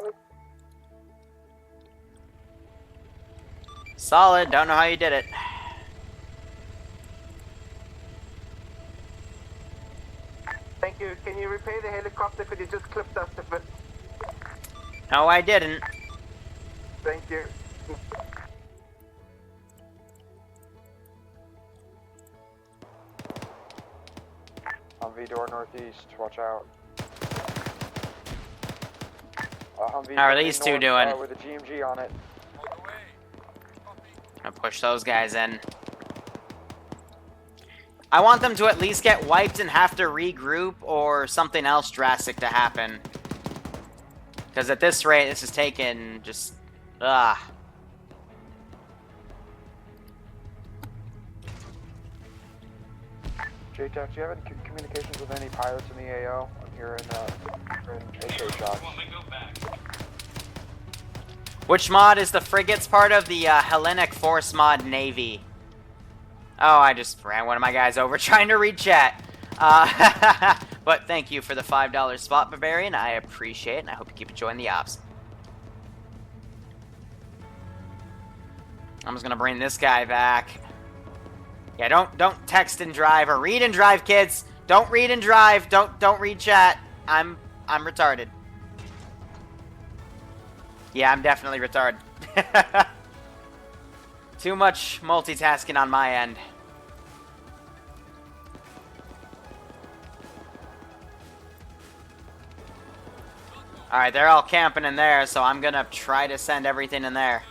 Solid, don't know how you did it. Thank you. Can you repair the helicopter? Could you just clipped us a bit? No, I didn't. Thank you. Humvee door northeast, watch out. Humvee How are these two doing? with a GMG on it. I'm gonna push those guys in. I want them to at least get wiped and have to regroup or something else drastic to happen. Because at this rate, this is taking just... JTAC, do you have any communications with any pilots in the AO? I'm here in AK shots. Which mod is the frigates part of the Hellenic Force mod Navy? Oh, I just ran one of my guys over trying to read chat. But thank you for the $5 spot, Barbarian. I appreciate it, and I hope you keep enjoying the ops. I'm just gonna bring this guy back. Yeah, don't text and drive or read and drive, kids. Don't read and drive. Don't read chat. I'm retarded. Yeah, I'm definitely retarded. Too much multitasking on my end. Alright, they're all camping in there, so I'm gonna try to send everything in there.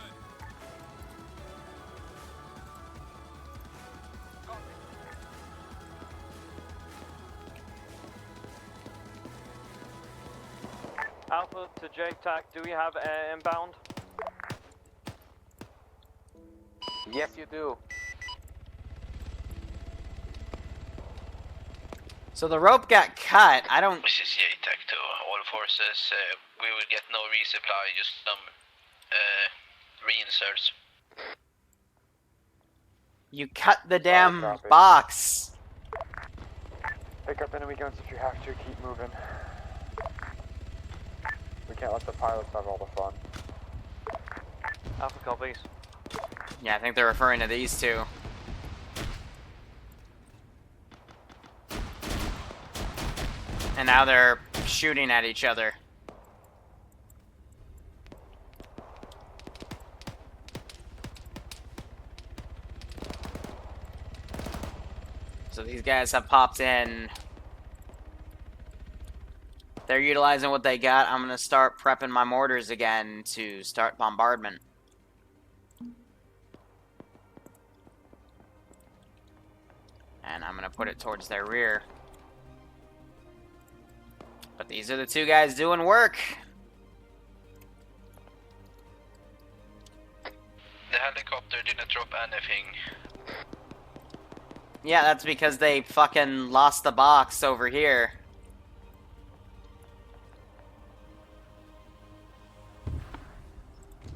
Alpha to JTAC, do we have air inbound? Yes, you do. So the rope got cut. I don't... This is JTAC to all forces. We will get no resupply, just some reinserts. You cut the damn box. Pick up enemy guns if you have to, keep moving. We can't let the pilots have all the fun. Alpha copies. Yeah, I think they're referring to these two. And now they're shooting at each other. So these guys have popped in. They're utilizing what they got. I'm gonna start prepping my mortars again to start bombardment. And I'm gonna put it towards their rear. But these are the two guys doing work. The helicopter didn't drop anything. Yeah, that's because they fucking lost the box over here.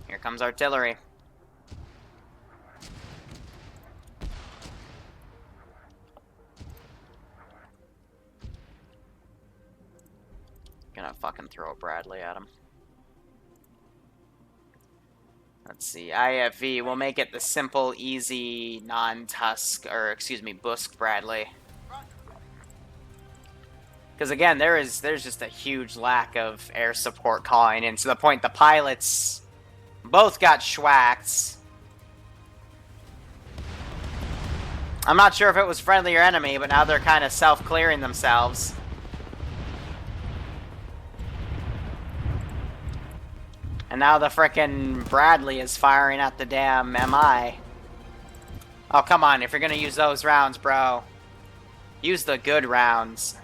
Here comes artillery. Gonna fucking throw a Bradley at him. Let's see. IFV. We'll make it the simple, easy, non-Tusk, or excuse me, Busk Bradley. Because again, there's just a huge lack of air support calling in, to the point the pilots both got schwacked. I'm not sure if it was friendly or enemy, but now they're kind of self-clearing themselves. And now the frickin' Bradley is firing at the damn MI. Oh, come on, if you're gonna use those rounds, bro. Use the good rounds.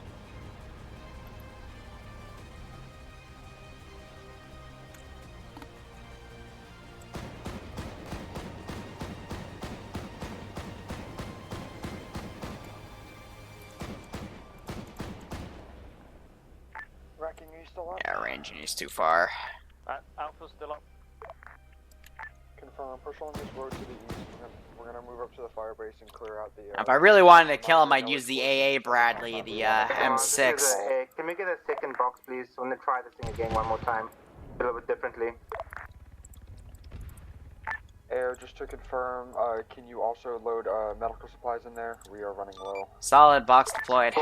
Wrecking, you still up? Yeah, ranging is too far. Alpha's still up. Confirm. Push along this road to the east. We're gonna move up to the fire base and clear out the. If I really wanted to kill him, I'd use the AA Bradley, the M6. Can we get a second box, please? I want to try this thing again one more time. A little bit differently. Air, just to confirm, can you also load medical supplies in there? We are running low. Solid, box deployed.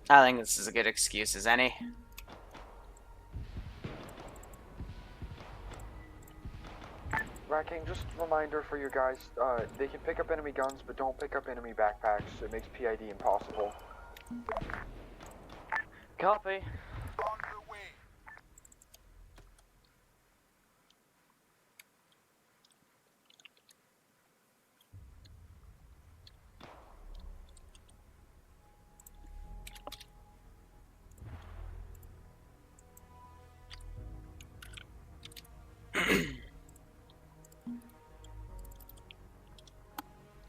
I think this is a good excuse as any. Racking, just a reminder for you guys, they can pick up enemy guns, but don't pick up enemy backpacks. It makes PID impossible. Copy.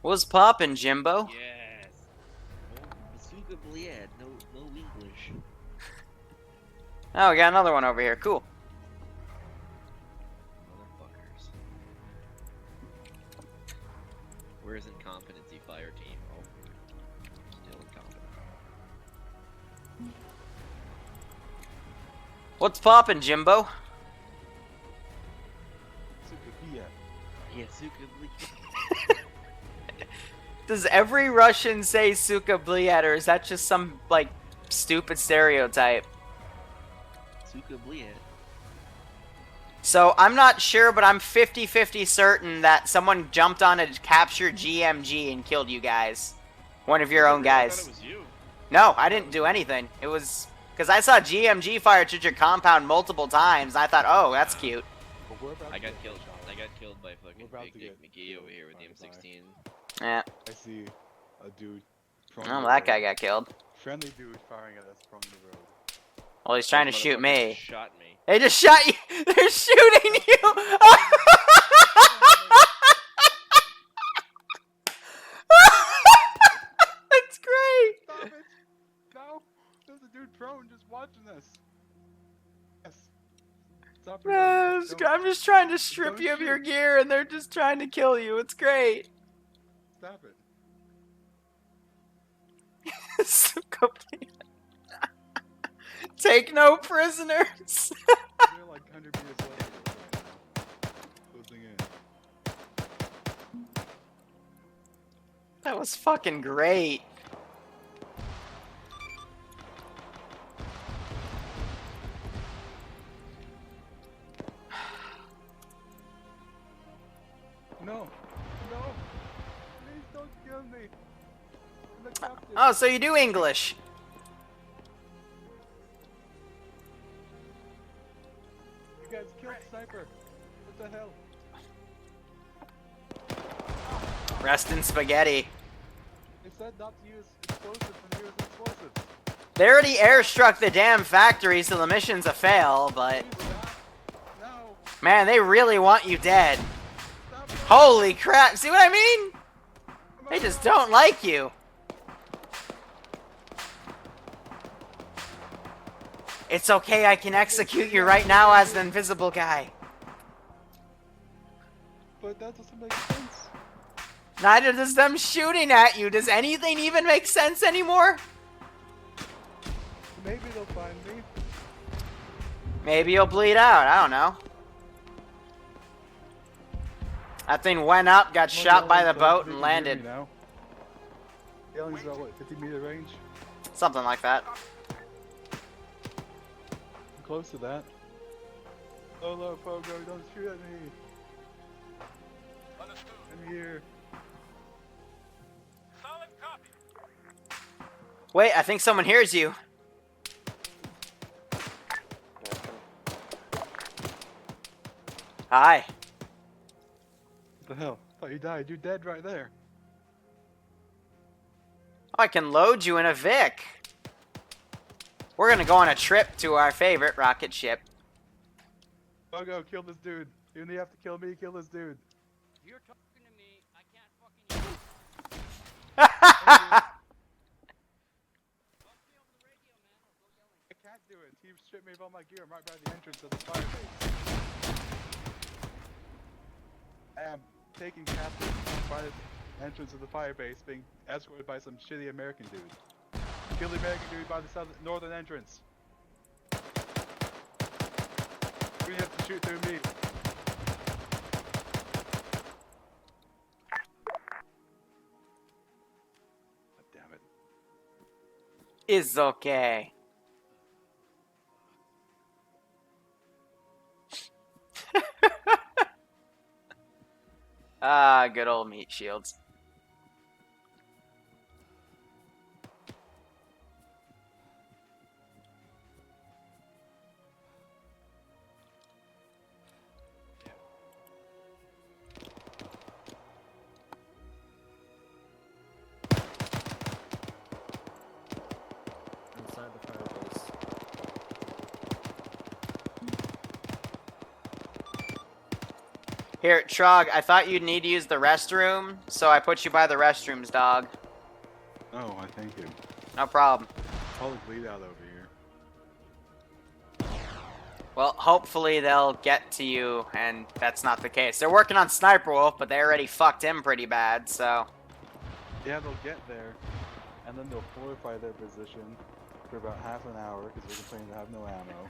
What's poppin', Jimbo? Yes. Suka Bliad, no English. Oh, we got another one over here. Cool. Motherfuckers. Where's incompetency fire team? Oh, still incompetent. What's poppin', Jimbo? Yeah, Suka Bliad. Does every Russian say Suka Bliad, or is that just some, like, stupid stereotype? Suka Bliad. So, I'm not sure, but I'm 50-50 certain that someone jumped on a captured GMG and killed you guys. One of your own guys. I thought it was you. No, I didn't do anything. It was... Because I saw GMG fire to your compound multiple times, and I thought, oh, that's cute. I got killed. I got killed by fucking Big Dick McGee over here with the M16. Yeah. I see a dude. Oh, that guy got killed. Friendly dude firing at us from the road. Well, he's trying to shoot me. Shot me. They just shot you. They're shooting you. That's great. Stop it! No, there's a dude prone just watching this. Yes. Stop it. No, I'm just trying to strip you of your gear, and they're just trying to kill you. It's great. Stop it. So complete. Take no prisoners. They're like 100 meters away. Closing in. That was fucking great. No. No. Please don't kill me. I'm the captain. Oh, so you do English. You guys killed Sniper. What the hell? Rest in spaghetti. It said not to use explosives and use explosives. They already airstruck the damn factory, so the mission's a fail, but... No. Man, they really want you dead. Holy crap, see what I mean? They just don't like you. It's okay, I can execute you right now as the invisible guy. But that doesn't make sense. Neither does them shooting at you. Does anything even make sense anymore? Maybe they'll find me. Maybe you'll bleed out, I don't know. That thing went up, got shot by the boat, and landed. Now. The aliens are what, 50-meter range? Something like that. I'm close to that. Solo, Pogo, don't shoot at me. I'm here. Solid copy. Wait, I think someone hears you. Hi. What the hell? I thought you died. You're dead right there. Oh, I can load you in a Vic. We're gonna go on a trip to our favorite rocket ship. Pogo, kill this dude. Even if you have to kill me, kill this dude. You're talking to me. I can't fucking. I can't do it. He stripped me of all my gear. I'm right by the entrance of the fire base. I am taken captive by the entrance of the fire base, being escorted by some shitty American dude. Kill the American dude by the northern entrance. We have to shoot through me. God damn it. It's okay. Ah, good old meat shields. Inside the firebase. Here, Trog, I thought you'd need to use the restroom, so I put you by the restrooms, dog. Oh, I thank you. No problem. Probably bleed out over here. Well, hopefully they'll get to you, and that's not the case. They're working on Sniper Wolf, but they already fucked him pretty bad, so... Yeah, they'll get there, and then they'll fortify their position for about half an hour, because they're complaining they have no ammo.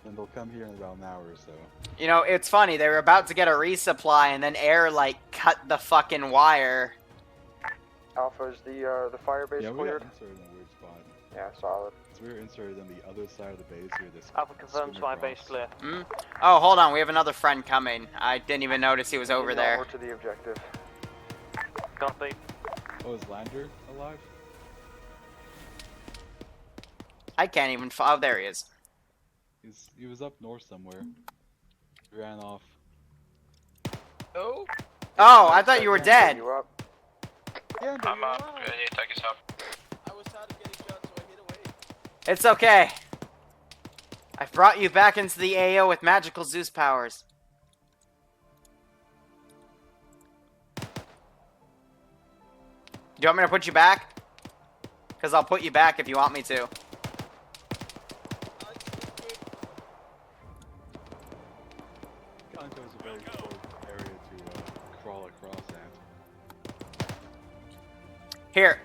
Then they'll come here in about an hour or so. You know, it's funny, they were about to get a resupply, and then air, like, cut the fucking wire. Alpha, is the fire base Yeah, we cleared? got inserted in a weird spot. Yeah, solid. So we were inserted on the other side of the base here. This Alpha confirms my base clear. Hmm? Oh, hold on, we have another friend coming. I didn't even notice he was over there. Over to the objective. Copy. Oh, is Lander alive? I can't even... Oh, there he is. He was up north somewhere. He ran off. Oh? Oh, I thought you were dead. You up? Yeah, I'm up. Ready to attack us up. I was tired of getting shot, so I hid away. It's okay. I've brought you back into the AO with magical Zeus powers. Do you want me to put you back? Because I'll put you back if you want me to. Kanto is a very good area to crawl across at. Here.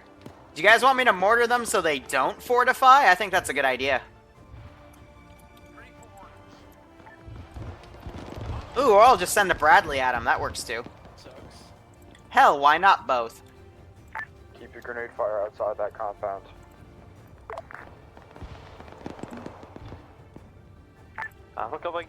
Do you guys want me to mortar them so they don't fortify? I think that's a good idea. Ooh, or I'll just send a Bradley at him. That works too. Sucks. Hell, why not both? Keep your grenade fire outside that compound. Alpha, copy.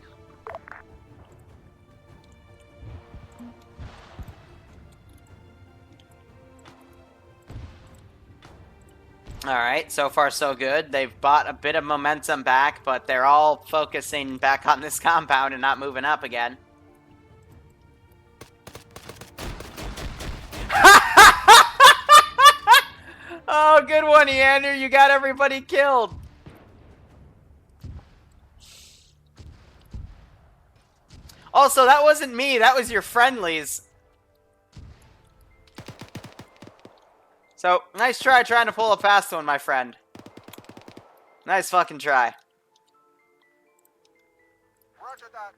Alright, so far so good. They've bought a bit of momentum back, but they're all focusing back on this compound and not moving up again. Oh, good one, Eander. You got everybody killed. Also, that wasn't me. That was your friendlies. So, nice try trying to pull a fast one, my friend. Nice fucking try. Roger that.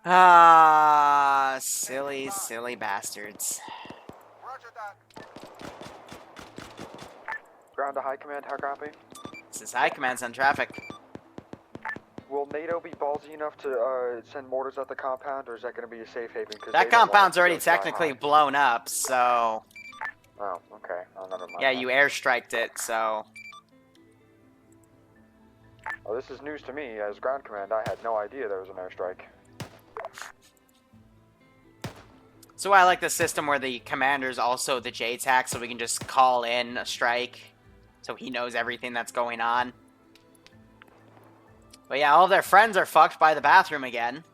Ah, silly, silly bastards. Roger that. Ground to high command, how copy? This is high command's on traffic. Will NATO be ballsy enough to send mortars at the compound, or is that going to be a safe haven? That compound's already technically blown up, so... Oh, okay. Oh, never mind. Yeah, you airstriked it, so... Oh, this is news to me. As ground command, I had no idea there was an airstrike. So I like the system where the commander's also the JTAC, so we can just call in a strike, so he knows everything that's going on. But yeah, all of their friends are fucked by the bathroom again.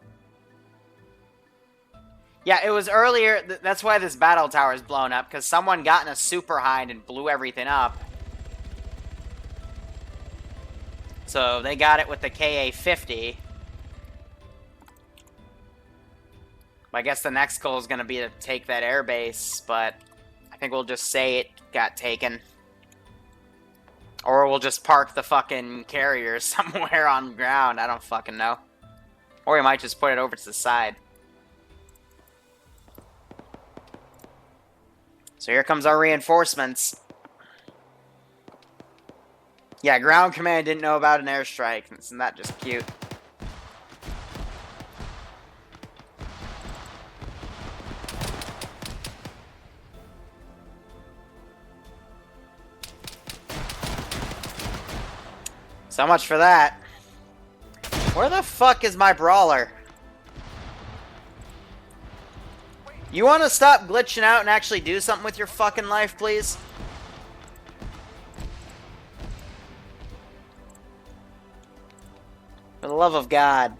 Yeah, it was earlier, that's why this battle tower is blown up, because someone got in a super hind and blew everything up. So they got it with the KA-50. I guess the next goal is going to be to take that airbase, but I think we'll just say it got taken. Or we'll just park the fucking carrier somewhere on the ground. I don't fucking know. Or we might just put it over to the side. So here comes our reinforcements. Yeah, ground command didn't know about an airstrike. Isn't that just cute? So much for that. Where the fuck is my brawler? You want to stop glitching out and actually do something with your fucking life, please? For the love of God.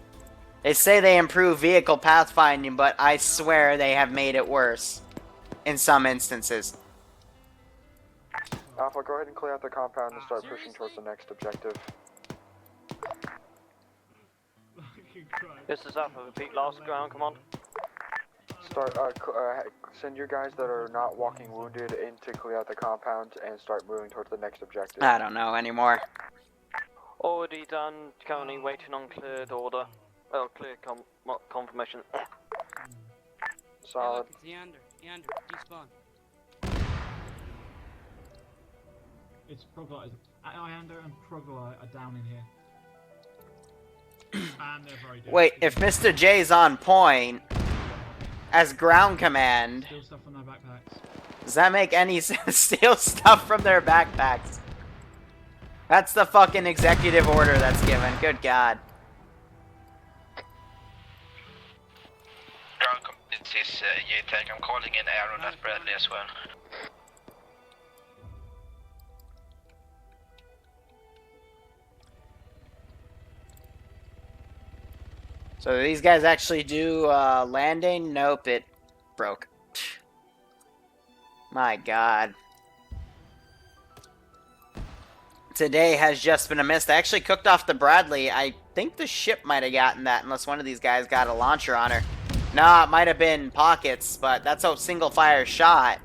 They say they improve vehicle pathfinding, but I swear they have made it worse. In some instances. Alpha, go ahead and clear out the compound and start pushing towards the next objective. This is Alpha, repeat last ground command. Start, send your guys that are not walking wounded in to clear out the compound and start moving towards the next objective. I don't know anymore. Already done, currently waiting on cleared order. Oh, clear confirmation. Solid. Hey, look, it's Yander, despawn. It's Proglyte. Iander and Proglyte are down in here. And they're very dead. Wait, if Mr. J's on point, as ground command, Steal stuff from their backpacks. does that make any sense? Steal stuff from their backpacks. That's the fucking executive order that's given. Good God. This is JTAC. I'm calling in Aaron at Bradley as well. So do these guys actually do landing? Nope, it broke. My God. Today has just been a miss. I actually cooked off the Bradley. I think the ship might have gotten that, unless one of these guys got a launcher on her. Nah, it might have been Pockets, but that's a single fire shot.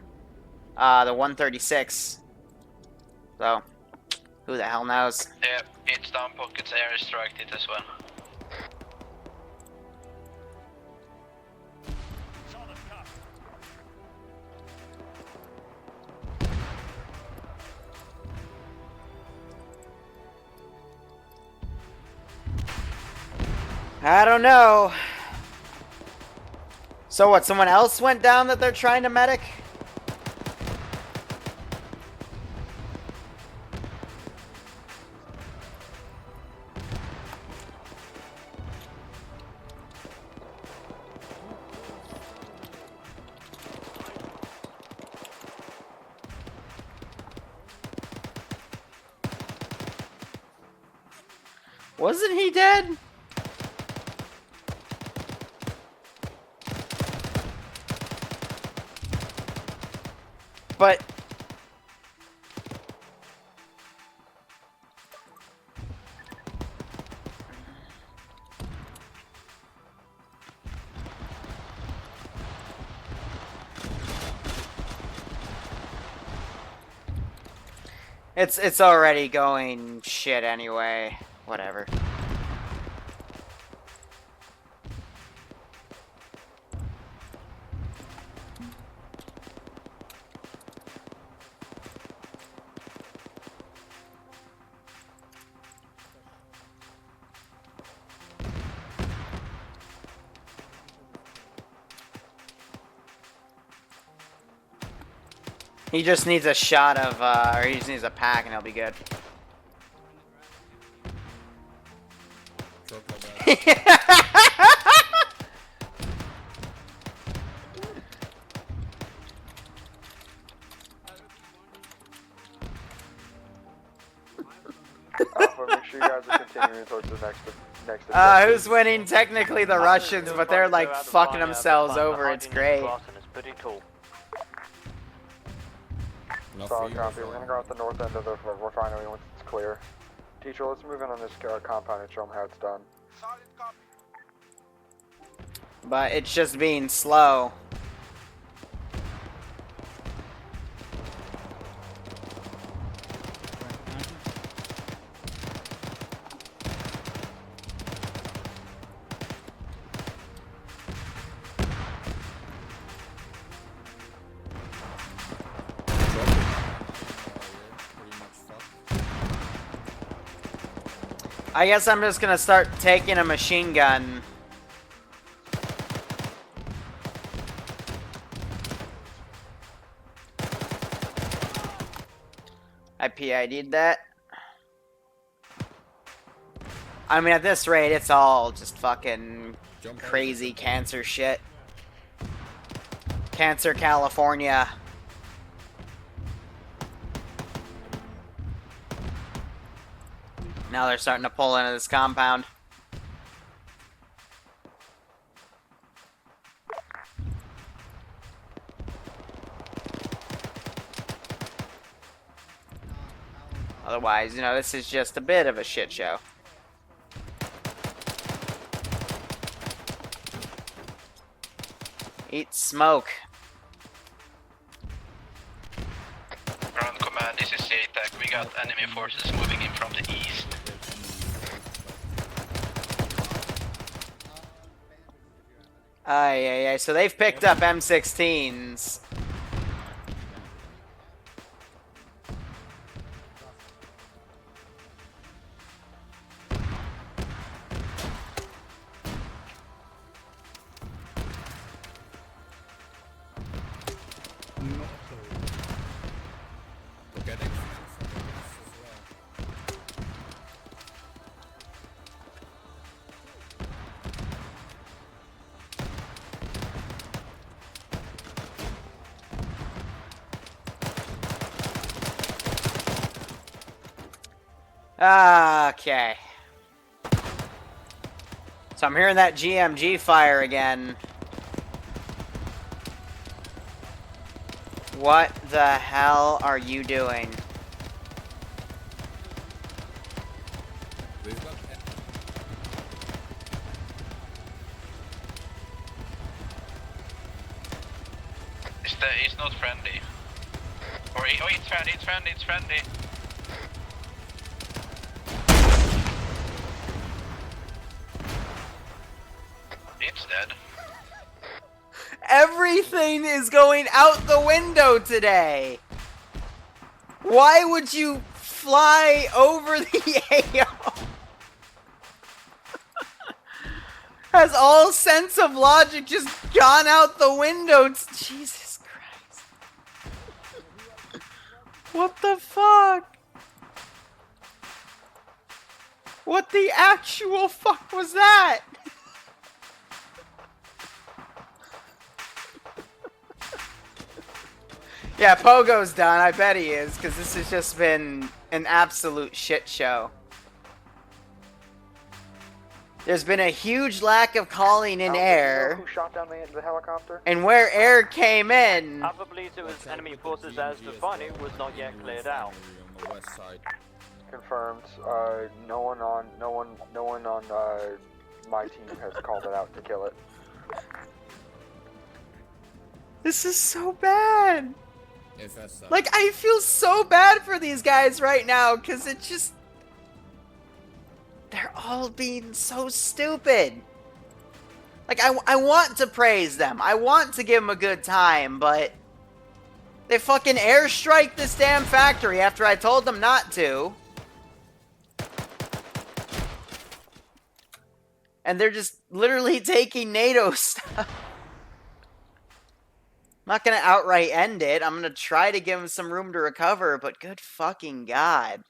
The 136. So, who the hell knows? Yeah, it's down Pockets airstriked it as well. I don't know. So what, someone else went down that they're trying to medic? Wasn't he dead? But It's already going shit anyway. Whatever. He just needs a shot of, or he just needs a pack and he'll be good. Alpha, make sure you guys are continuing towards the next. Who's winning? Technically the Russians, but they're like fucking themselves over. It's great. Solid copy. We're gonna go out the north end of the refinery once it's clear. Teacher, let's move in on this compound and show them how it's done. But it's just being slow. I guess I'm just gonna start taking a machine gun. I PID'd that. I mean, at this rate, it's all just fucking crazy cancer shit. Cancer, California. Now they're starting to pull into this compound. Otherwise, you know, this is just a bit of a shit show. Eat smoke. Ground command, this is CATAC. We got enemy forces moving in from the east. Yeah. So they've picked up M16s. Okay. So I'm hearing that GMG fire again. What the hell are you doing? It's not friendly. Or it's friendly, it's friendly. It's dead. Everything is going out the window today. Why would you fly over the AO? Has all sense of logic just gone out the window? Jesus Christ. What the fuck? What the actual fuck was that? Yeah, Pogo's done. I bet he is, because this has just been an absolute shit show. There's been a huge lack of calling in air. Who shot down the helicopter? And where air came in. Alpha believes it was enemy forces as the refinery was not yet cleared out. On the west side. Confirmed. No one on my team has called it out to kill it. This is so bad. Like, I feel so bad for these guys right now, because it just... They're all being so stupid. Like, I want to praise them. I want to give them a good time, but... They fucking airstrike this damn factory after I told them not to. And they're just literally taking NATO stuff. I'm not gonna outright end it. I'm gonna try to give them some room to recover, but good fucking God.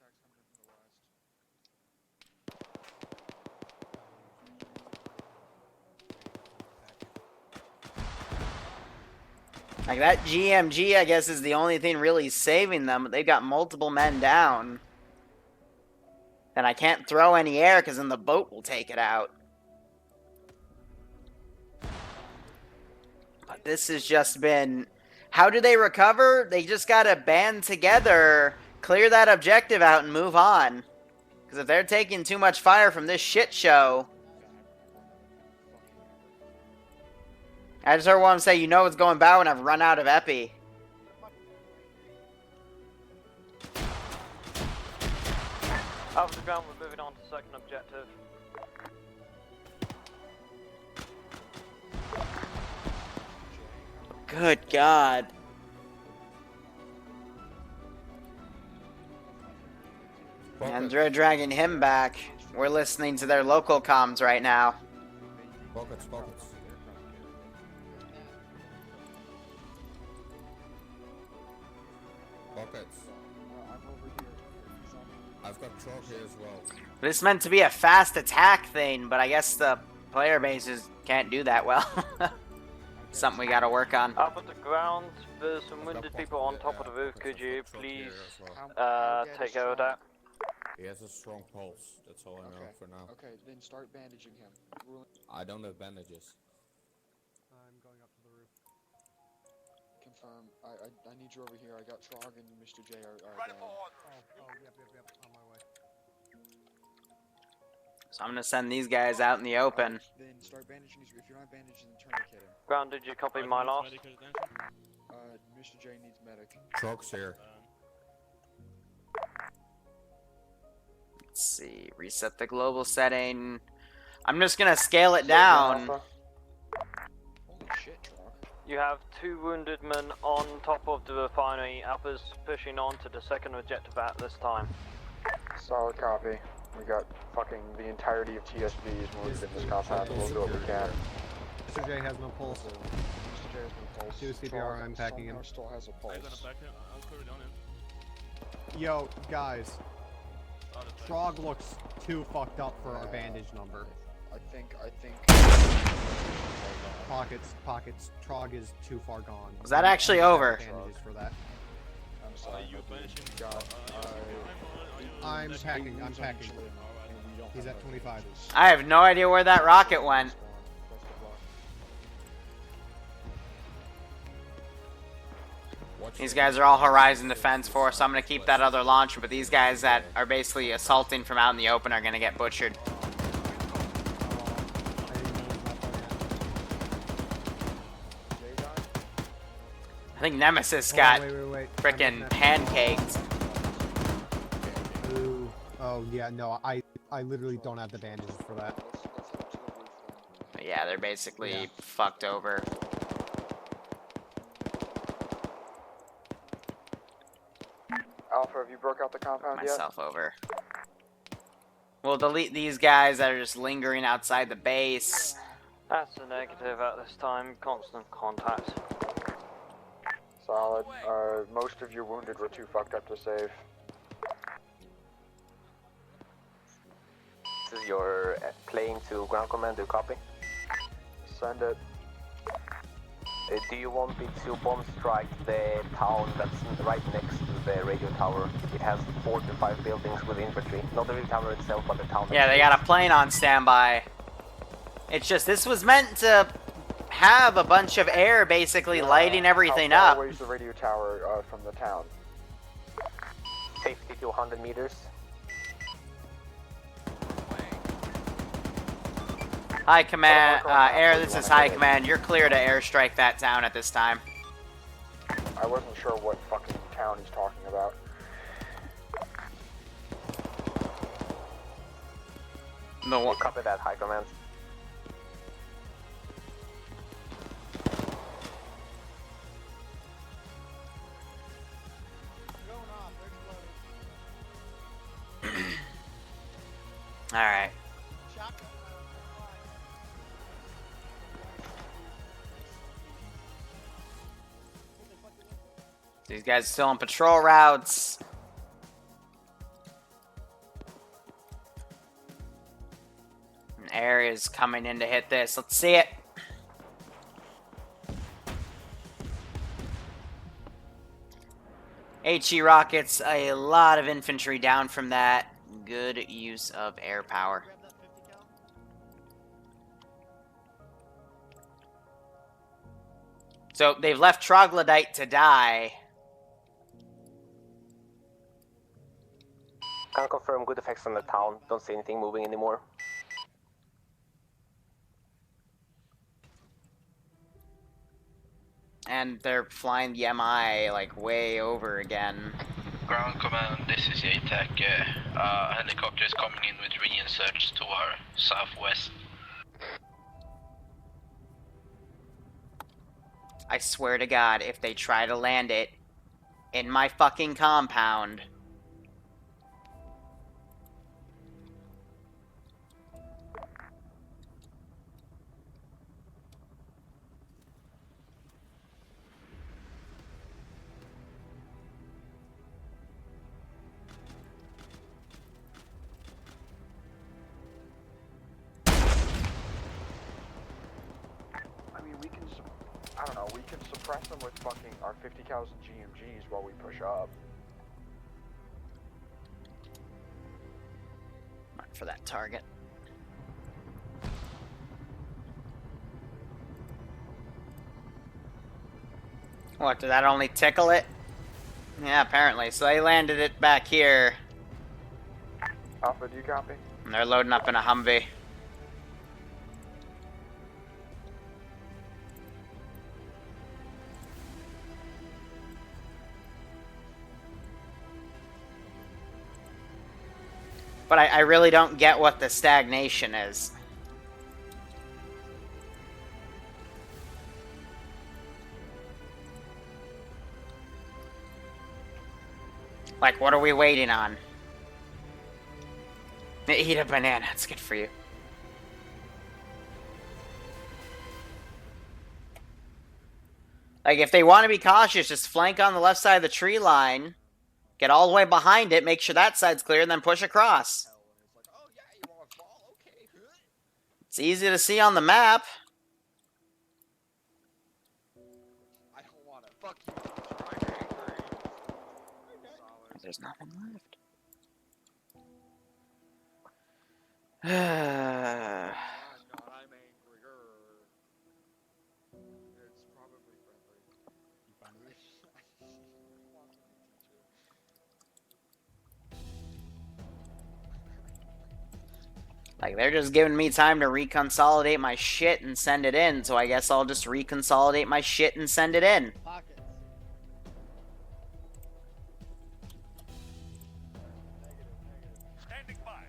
Like, that GMG, I guess, is the only thing really saving them, but they've got multiple men down. And I can't throw any air, because then the boat will take it out. But this has just been... How do they recover? They just gotta band together, clear that objective out, and move on. Because if they're taking too much fire from this shit show... I just heard one say, you know it's going bad when I've run out of epi. Out of the ground, we're moving on to second objective. Good God. And they're dragging him back. We're listening to their local comms right now. Pockets. I've got truck here as well. This is meant to be a fast attack thing, but I guess the player bases can't do that well. Something we gotta work on. Up at the ground, there's some wounded people on top of the roof. Could you please take care of that? He has a strong pulse. That's all I know for now. Okay, then start bandaging him. I don't have bandages. I'm going up to the roof. Confirm. I need you over here. I got Trog and Mr. J are down. Yep. On my way. So I'm gonna send these guys out in the open. Then start bandaging. If you're not bandaged, then tourniquet him. Ground, did you copy my last? Mr. J needs medic. Trog's here. Let's see. Reset the global setting. I'm just gonna scale it down. Holy shit, Trog. You have 2 wounded men on top of the refinery. Alpha's pushing on to the second objective at this time. Solid copy. We got fucking the entirety of TSBs moved in this compound. We'll do what we can. Mr. J has no pulse. Mr. J has no pulse. Do CPR, I'm packing him. Still has a pulse. Yo, guys. Trog looks too fucked up for our bandage number. I think. Pockets. Trog is too far gone. Was that actually over? Bandages for that. I'm sorry. I'm packing. He's at 25. I have no idea where that rocket went. These guys are all Horizon Defense Force, so I'm going to keep that other launcher, but these guys that are basically assaulting from out in the open are going to get butchered. I think Nemesis got frickin' pancaked. Ooh. Oh, yeah, no, I literally don't have the bandages for that. But yeah, they're basically fucked over. Alpha, have you broke out the compound yet? Myself over. We'll delete these guys that are just lingering outside the base. That's a negative at this time. Constant contact. Solid. Most of your wounded were too fucked up to save. This is your plane to ground command, do you copy? Send it. Do you want me to bomb strike the town that's right next to the radio tower? It has 4 to 5 buildings with infantry. Not the radio tower itself, but the town. Yeah, they got a plane on standby. It's just, this was meant to have a bunch of air basically lighting everything How up. far away is the radio tower from the town? 50 to 100 meters. High Command, Air, this is High Command. You're clear to airstrike that town at this time. I wasn't sure what fucking town he's talking about. No. You copy that, High Command. Alright. These guys are still on patrol routes. An air is coming in to hit this. Let's see it. HE rockets, a lot of infantry down from that. Good use of air power. So they've left Troglodyte to die. Can't confirm good effects on the town. Don't see anything moving anymore. And they're flying the MI like way over again. Ground command, this is the attack. Helicopter is coming in with reinserts to our southwest. I swear to God, if they try to land it in my fucking compound. I don't know, we can suppress them with fucking our 50 cals and GMGs while we push up. Mark for that target. What, did that only tickle it? Yeah, apparently. So they landed it back here. Alpha, do you copy? And they're loading up in a Humvee. But I really don't get what the stagnation is. Like, what are we waiting on? Eat a banana, it's good for you. Like, if they want to be cautious, just flank on the left side of the tree line. Get all the way behind it, make sure that side's clear, and then push across. It's easy to see on the map. I don't want to. Fuck you. I'm angry. There's nothing left. I'm angrier. It's probably friendly. Like, they're just giving me time to reconsolidate my shit and send it in, so I guess I'll just reconsolidate my shit and send it in. Pockets. Standing by.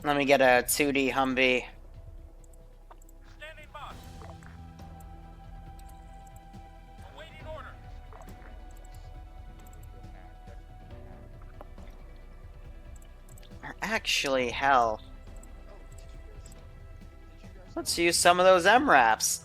Let me get a 2D Humvee. Standing by. Awaiting order. Or actually, hell. Let's use some of those MRAPs.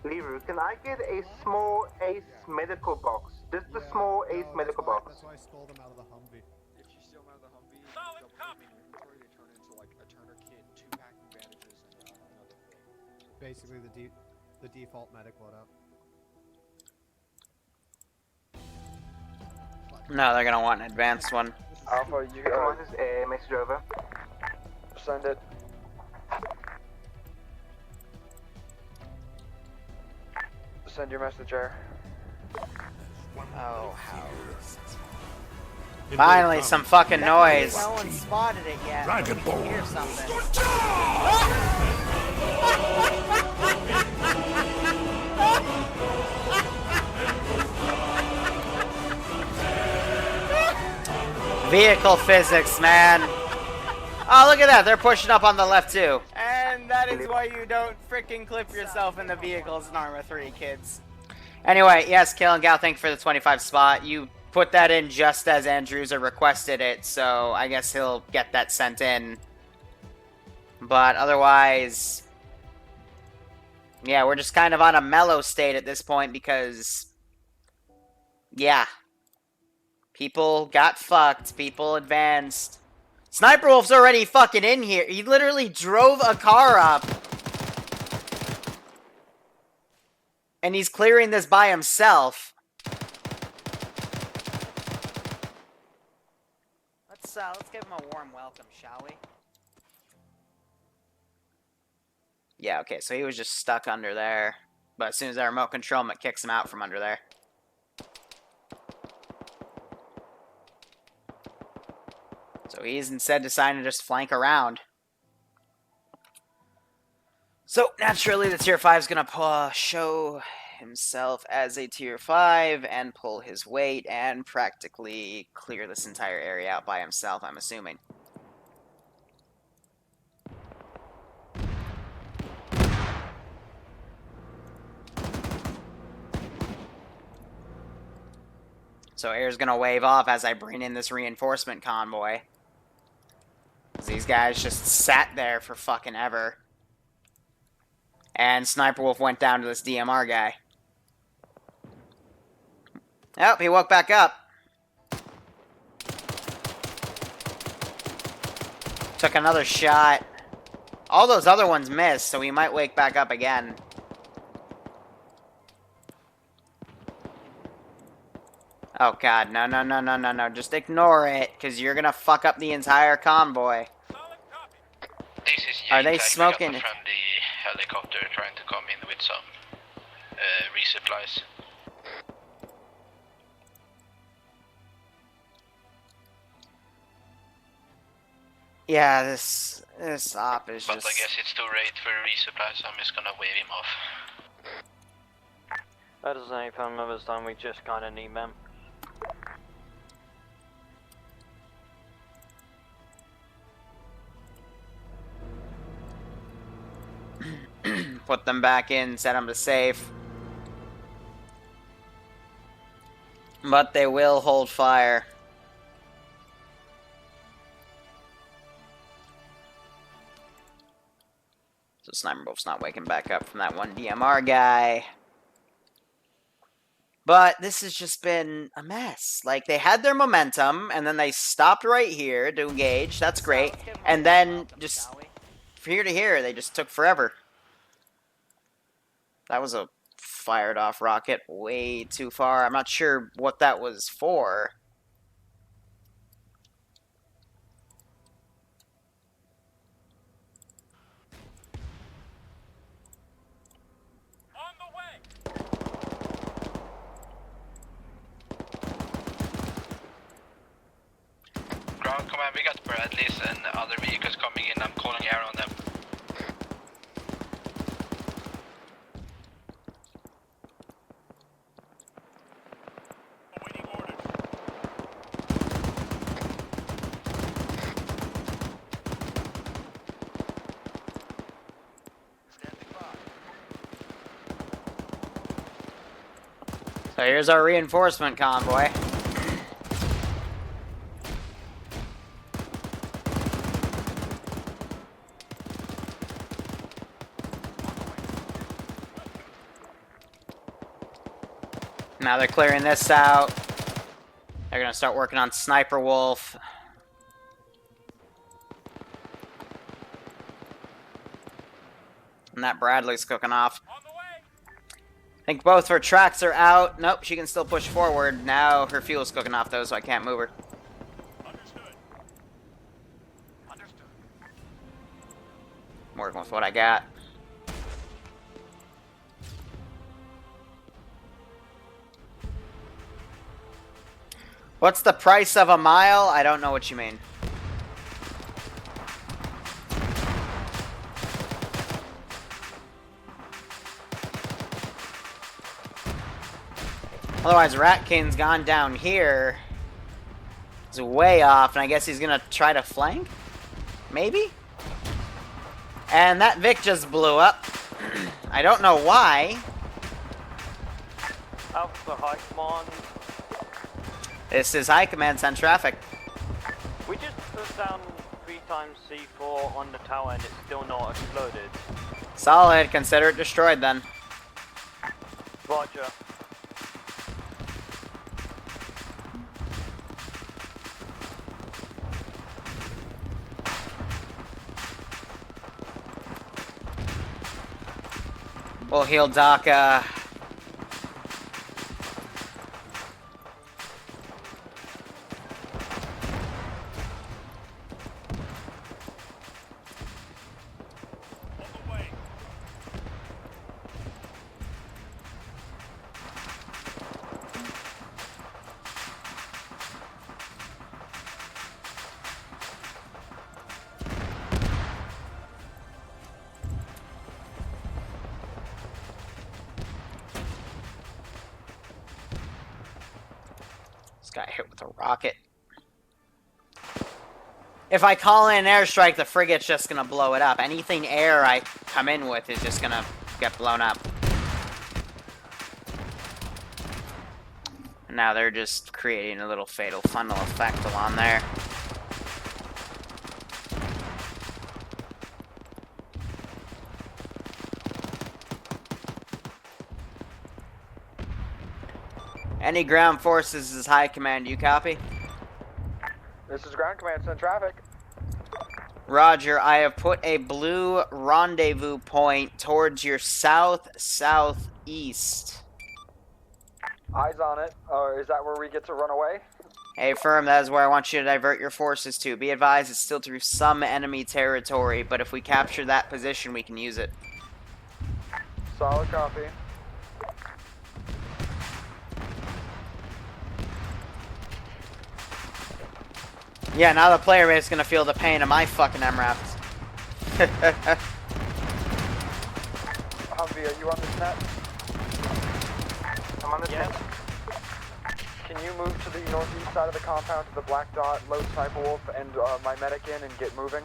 Liru, can I get a small Ace medical box? Just a small Ace medical box. That's why I stole them out of the Humvee. If you steal them out of the Humvee, Solid copy. inventory, they turn into like a Turner kit, 2 packing bandages, and another thing. Basically, the default medic loadout. No, they're gonna want an advanced one. Alpha, you Come on, this message over. send it. Send your message, Air. Oh, how? Finally, some fucking noise. No one spotted it yet. But we can hear something. Vehicle physics, man. Oh, look at that. They're pushing up on the left, too. And that is why you don't freaking clip yourself in the vehicles in Arma 3, kids. Anyway, yes, Kill and Gal, thank you for the 25 spot. You put that in just as Andrews requested it, so I guess he'll get that sent in. But otherwise, yeah, we're just kind of on a mellow state at this point because, yeah. People got fucked. People advanced. Sniper Wolf's already fucking in here. He literally drove a car up. And he's clearing this by himself. Let's give him a warm welcome, shall we? Yeah, okay, so he was just stuck under there. But as soon as that remote control, it kicks him out from under there. So he's instead deciding to just flank around. So naturally the tier 5 is going to show himself as a tier 5 and pull his weight and practically clear this entire area out by himself, I'm assuming. So air's going to wave off as I bring in this reinforcement convoy. These guys just sat there for fucking ever. And Sniper Wolf went down to this DMR guy. Oh, he woke back up. Took another shot. All those other ones missed, so he might wake back up again. Oh god, no, no, no, no, no, no. Just ignore it, because you're gonna fuck up the entire convoy. This is Are they smoking? From the helicopter trying to come in with some resupplies. Yeah, this op is but just... I guess it's too late for resupply, so I'm just gonna wave him off. That doesn't any fun of us time, we just kinda need them. Put them back in, set them to safe. But they will hold fire. So Sniper Wolf's not waking back up from that one DMR guy. But this has just been a mess. Like, they had their momentum, and then they stopped right here to engage. That's great. And then just from here to here, they just took forever. That was a fired off rocket way too far. I'm not sure what that was for. Ground command, we got Bradleys and other vehicles coming in. I'm calling air on them. So here's our reinforcement convoy. Now they're clearing this out. They're gonna start working on Sniper Wolf. And that Bradley's cooking off. I think both her tracks are out. Nope, she can still push forward. Now her fuel's cooking off though, so I can't move her. I'm working with what I got. What's the price of a mile? I don't know what you mean. Otherwise, Ratkin's gone down here. He's way off, and I guess he's gonna try to flank? Maybe? And that Vic just blew up. I don't know why. Alpha High Command. This is High Command, send traffic. We just put down 3 times C4 on the tower and it's still not exploded. Solid, consider it destroyed then. Roger. We'll heal Daka. Got hit with a rocket. If I call in an airstrike, the frigate's just gonna blow it up. Anything air I come in with is just gonna get blown up. And now they're just creating a little fatal funnel effect along there. Any ground forces is High Command, you copy? This is Ground Command, send traffic. Roger, I have put a blue rendezvous point towards your south-southeast. Eyes on it. Is that where we get to run away? Hey, firm, that is where I want you to divert your forces to. Be advised, it's still through some enemy territory, but if we capture that position, we can use it. Solid copy. Yeah, now the player base is gonna feel the pain of my fucking MRAPs. Humvee, are you on this net? I'm on this net. Can you move to the northeast side of the compound to the black dot, load Sniper Wolf, and my medic in and get moving?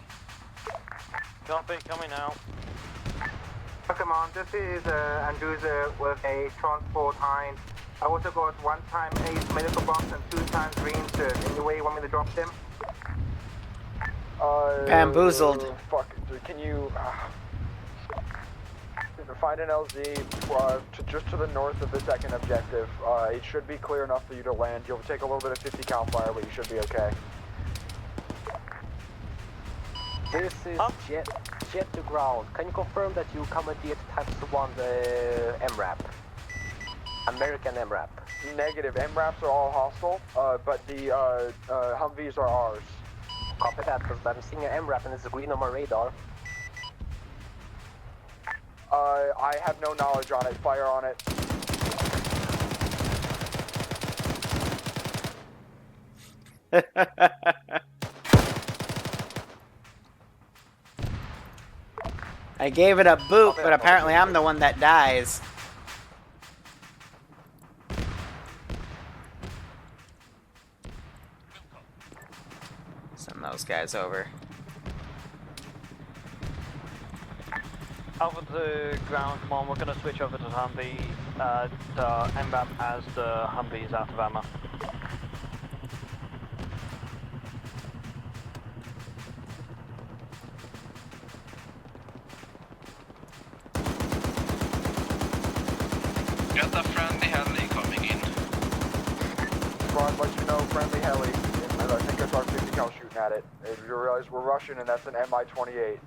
Copy, coming out. Come on, this is Andrews with a transport hind. I also got 1 time Ace medical box and 2 times reinsert. Any way you want me to drop them? Bamboozled. Fuck, can you find an LZ just to the north of the second objective? It should be clear enough for you to land. You'll take a little bit of 50 cal fire, but you should be okay. This is jet to ground. Can you confirm that you commandeered Type 1 MRAP? American MRAP. Negative. MRAPs are all hostile, but the Humvees are ours. Copy that, because I'm seeing an MRAP and it's green on my radar. I have no knowledge on it. Fire on it. I gave it a boot, but apparently I'm the one that dies. Send those guys over. Over to ground, come on, we're going to switch over to Humvee, to MRAP as the Humvee is out of ammo. Got a friendly heli coming in. Ron, let you know, friendly heli. And I think it's our 50 cal shooting at it. If you realize we're Russian and that's an Mi-28.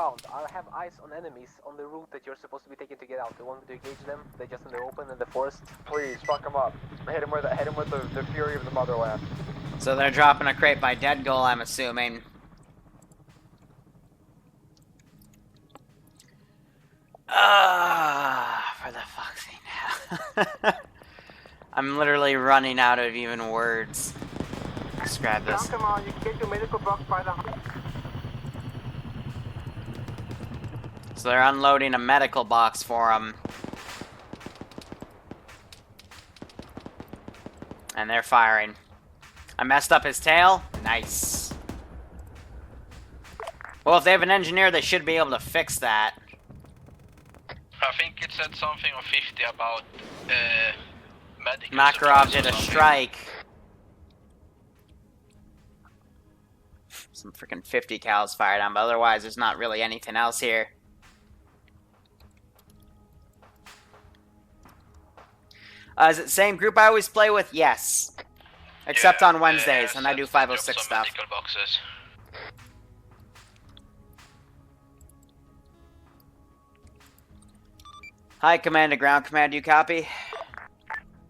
ground. I have eyes on enemies on the route that you're supposed to be taking to get out. Do you want me to engage them? They're just in the open in the forest. Please, fuck them up. Hit him with the fury of the motherland. So they're dropping a crate by Dead Goal, I'm assuming. For the fuck's sake now. I'm literally running out of even words. Let's grab this. Come on, you can get your medical box by the... So they're unloading a medical box for him. And they're firing. I messed up his tail. Nice. Well, if they have an engineer, they should be able to fix that. I think it said something on 50 about medical Makarov supplies did or a something. strike. Some freaking 50 cals fired on, but otherwise there's not really anything else here. Is it the same group I always play with? Yes. Except on Wednesdays, and I do 506 stuff. Medical boxes. Hi, Command to Ground Command, do you copy?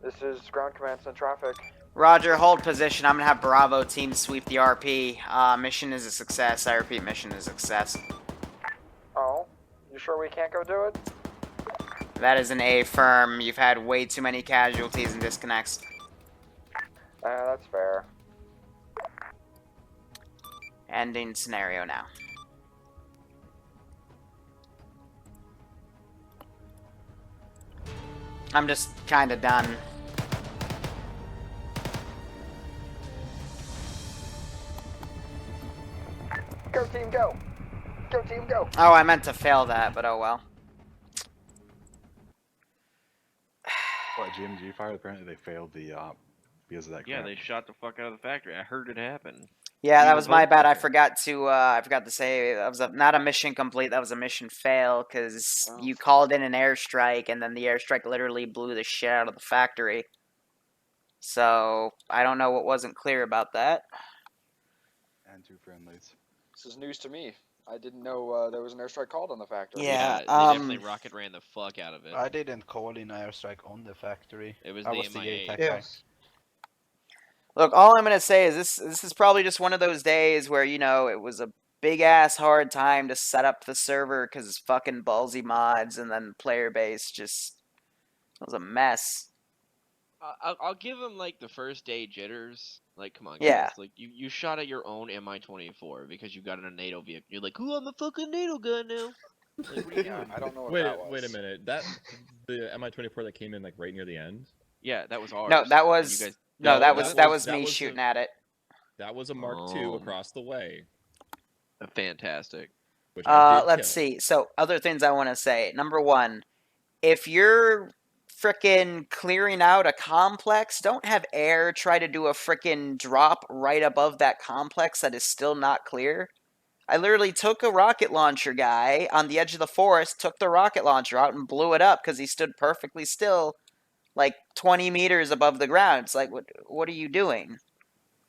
This is ground command, send traffic. Roger, hold position. I'm gonna have Bravo team sweep the RP. Mission is a success. I repeat, mission is a success. Oh, you sure we can't go do it? That is an A firm. You've had way too many casualties and disconnects. That's fair. Ending scenario now. I'm just kinda done. Go team, go! Go team, go! Oh, I meant to fail that, but oh well. What, GMG fire? Apparently they failed the op because of that. Yeah, crap. they shot the fuck out of the factory. I heard it happen. Yeah, We that were was my both bad. I there. forgot to say that was not a mission complete. That was a mission fail because you called in an airstrike and then the airstrike literally blew the shit out of the factory. So I don't know what wasn't clear about that. And 2 friendlies. This is news to me. I didn't know there was an airstrike called on the factory. Yeah, they definitely rocket ran the fuck out of it. I didn't call in airstrike on the factory. It was I the was the MIA. attack guy. Look, all I'm gonna say is this is probably just one of those days where, you know, it was a big ass hard time to set up the server because it's fucking ballsy mods, and then player base just it was a mess. I'll give him like the first day jitters. Like, come on, guys. Yeah. Like, you shot at your own Mi-24 because you got in a NATO vehicle. You're like, ooh, I'm a fucking NATO gun now. Like, what are you doing? I don't know what Wait, that was. wait a minute. That the Mi-24 that came in like right near the end. Yeah, that was ours. No, that and was you guys- no, that was that me was shooting the- at it. That was a Mark II across the way. Fantastic. Which I did Let's kill. see. So, other things I want to say. Number one, if you're frickin' clearing out a complex, don't have air try to do a frickin' drop right above that complex that is still not clear. I literally took a rocket launcher guy on the edge of the forest, took the rocket launcher out and blew it up because he stood perfectly still, like 20 meters above the ground. It's like, what are you doing?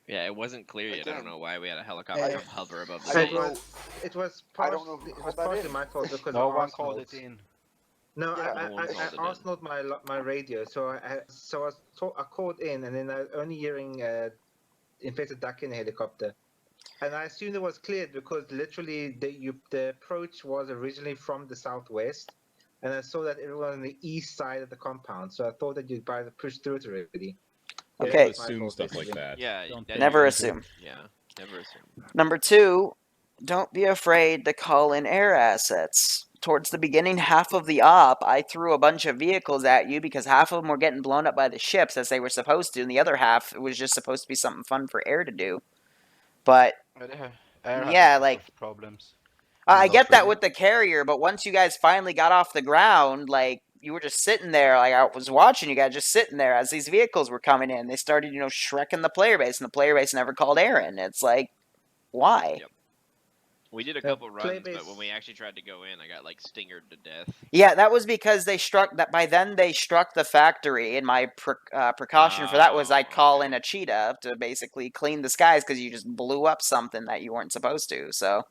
Yeah, it wasn't clear yet. I don't Again, know why we had a helicopter hover above the It city. was I don't know who it was called that partly in. my fault because No of one called Arsenal's. it in. No, Yeah, I no one called it in. Arsenaled my radio, so I called in, and then I was only hearing infected duck in the helicopter, and I assumed it was cleared because literally the approach was originally from the southwest, and I saw that everyone on the east side of the compound, so I thought that you'd probably push through it already. Yeah, Okay. that's my Assume fault, stuff like basically. that. Yeah, that- Never assume. Yeah, never assume. Number two, don't be afraid to call in air assets. Towards the beginning half of the op, I threw a bunch of vehicles at you because half of them were getting blown up by the ships as they were supposed to, and the other half was just supposed to be something fun for air to do. But Air yeah, has like problems. I Not get that really. with the carrier, but once you guys finally got off the ground, like you were just sitting there, like I was watching you guys just sitting there as these vehicles were coming in. They started, shrekking the player base, and the player base never called Aaron. It's like, why? Yep. We did a Yeah, couple runs, but Playbase- when we actually tried to go in, I got like stingered to death. Yeah, that was because they struck that. By then, they struck the factory, and my precaution for that was I'd call in a cheetah to basically clean the skies because you just blew up something that you weren't supposed to. So,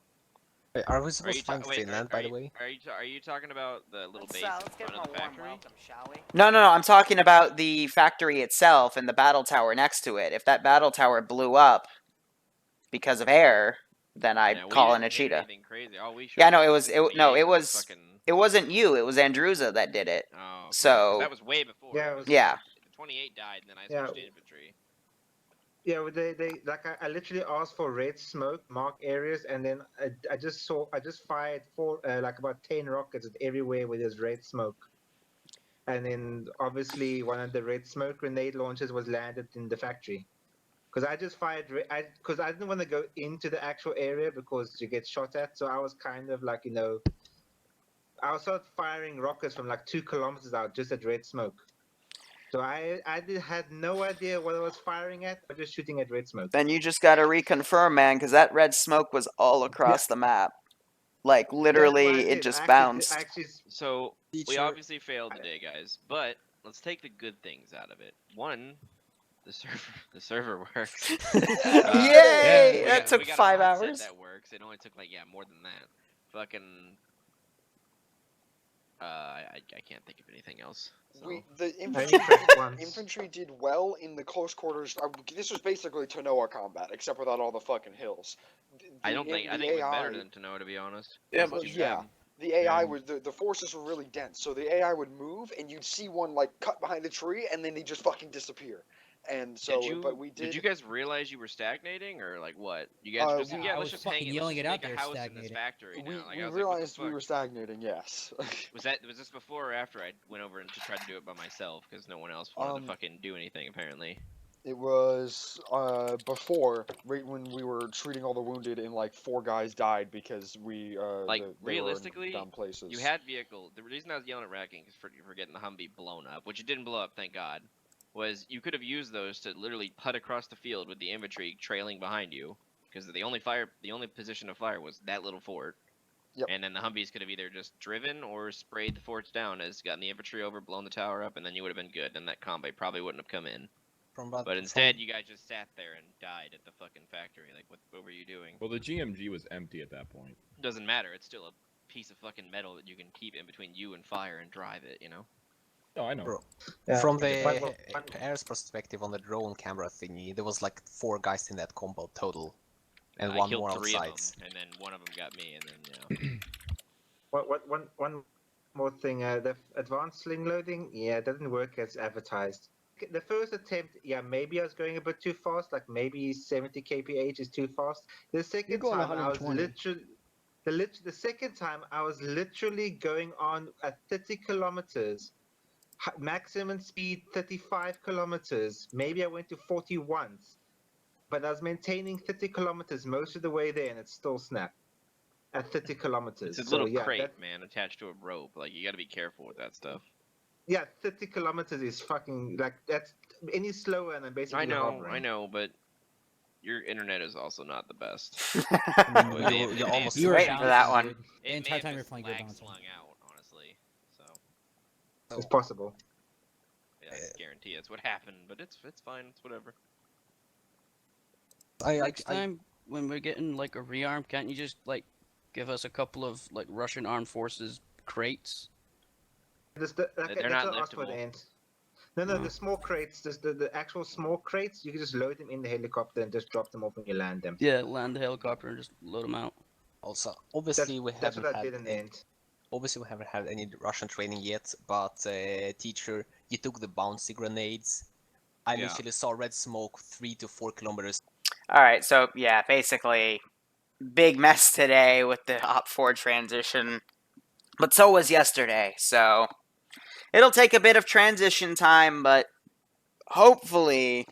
Wait, are we supposed to find wait, Finland, by the way? Are you talking about the little base let's in give front him of a the warm factory? welcome, shall we? No, I'm talking about the factory itself and the battle tower next to it. If that battle tower blew up because of air, then I call in a cheetah. Crazy. All we Yeah, no, it wasn't you. It was Andruza that did it. Oh, okay. So that was way before. Yeah, it was, yeah. The 28 died, and then I Yeah. switched to infantry. Yeah, well, they like I literally asked for red smoke, mark areas, and then I just fired like about 10 rockets at everywhere where there's red smoke. And then obviously one of the red smoke grenade launchers was landed in the factory. Because I just fired, because I didn't want to go into the actual area because you get shot at. So I was kind of like, I was sort of firing rockets from like 2 kilometers out just at red smoke. So I had no idea what I was firing at. I was just shooting at red smoke. Then you just got to reconfirm, man, because that red smoke was all across the map. Like, literally, it just bounced. So, we obviously failed today, guys. But, let's take the good things out of it. One, the server works. Yay! That took 5 hours. That works. It only took, like, more than that. Fucking... I can't think of anything else. So. The infantry did well in the close quarters. This was basically Tanoa combat, except without all the fucking hills. I think it was better than Tanoa, to be honest. Yeah, but the AI was the forces were really dense, so the AI would move, and you'd see one like cut behind the tree, and then they just fucking disappear. And so, but we did. Did you guys realize you were stagnating, or like what? You guys just let's just hang it. Yelling it out there, a house stagnating. in this factory. We realized we were stagnating. Yes. Was this before or after I went over and tried to do it by myself because no one else wanted to fucking do anything apparently? It was before, right when we were treating all the wounded, and like 4 guys died because we realistically, down places. You had vehicle. The reason I was yelling at Racking is for getting the Humvee blown up, which it didn't blow up, thank God. Was you could have used those to literally putt across the field with the infantry trailing behind you, because the only position of fire was that little fort. Yep. And then the Humvees could have either just driven or sprayed the forts down, as gotten the infantry over, blown the tower up, and then you would have been good. And that combat probably wouldn't have come in. But instead, you guys just sat there and died at the fucking factory. Like, what were you doing? Well, the GMG was empty at that point. Doesn't matter. It's still a piece of fucking metal that you can keep in between you and fire and drive it. Oh, I know. Bro, from the air's perspective on the drone camera thingy, there was like 4 guys in that combo total, and I 1 killed more 3 outside. of them, and then one of them got me, and then One more thing. The advanced sling loading, it doesn't work as advertised. The first attempt, maybe I was going a bit too fast, like maybe 70 kph is too fast. The second time I was literally. The second time I was literally going on at 30 kilometers. Maximum speed 35 kilometers. Maybe I went to 40 once, but I was maintaining 30 kilometers most of the way there, and it still snapped at 30 kilometers. it's a little crate, man, attached to a rope. Like, you got to be careful with that stuff. Yeah, 30 kilometers is fucking like that's any slower, and I'm basically hovering. I know, but your internet is also not the best. You're almost waiting for that one. The entire time you're playing, you're slung out, honestly. So. It's possible. Yeah, I guarantee that's what happened, but it's fine. It's whatever. Next time when we're getting like a rearm, can't you just like give us a couple of like Russian armed forces crates? They're not liftable. No, the small crates, the actual small crates, you can just load them in the helicopter and just drop them off when you land them. Yeah, land the helicopter and just load them out. Also, obviously that's what I did in the end. Obviously, we haven't had any Russian training yet, but teacher, you took the bouncy grenades. I literally saw red smoke 3 to 4 kilometers. Alright, so yeah, basically, big mess today with the Op4 transition. But so was yesterday, so it'll take a bit of transition time, but hopefully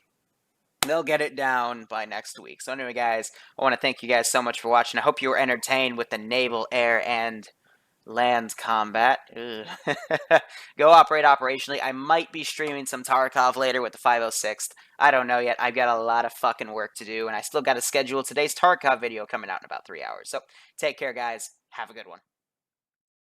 they'll get it down by next week. So anyway, guys, I want to thank you guys so much for watching. I hope you were entertained with the naval, air, and land combat. Go operate operationally. I might be streaming some Tarkov later with the 506th. I don't know yet. I've got a lot of fucking work to do, and I still got to schedule today's Tarkov video coming out in about 3 hours. So take care, guys. Have a good one.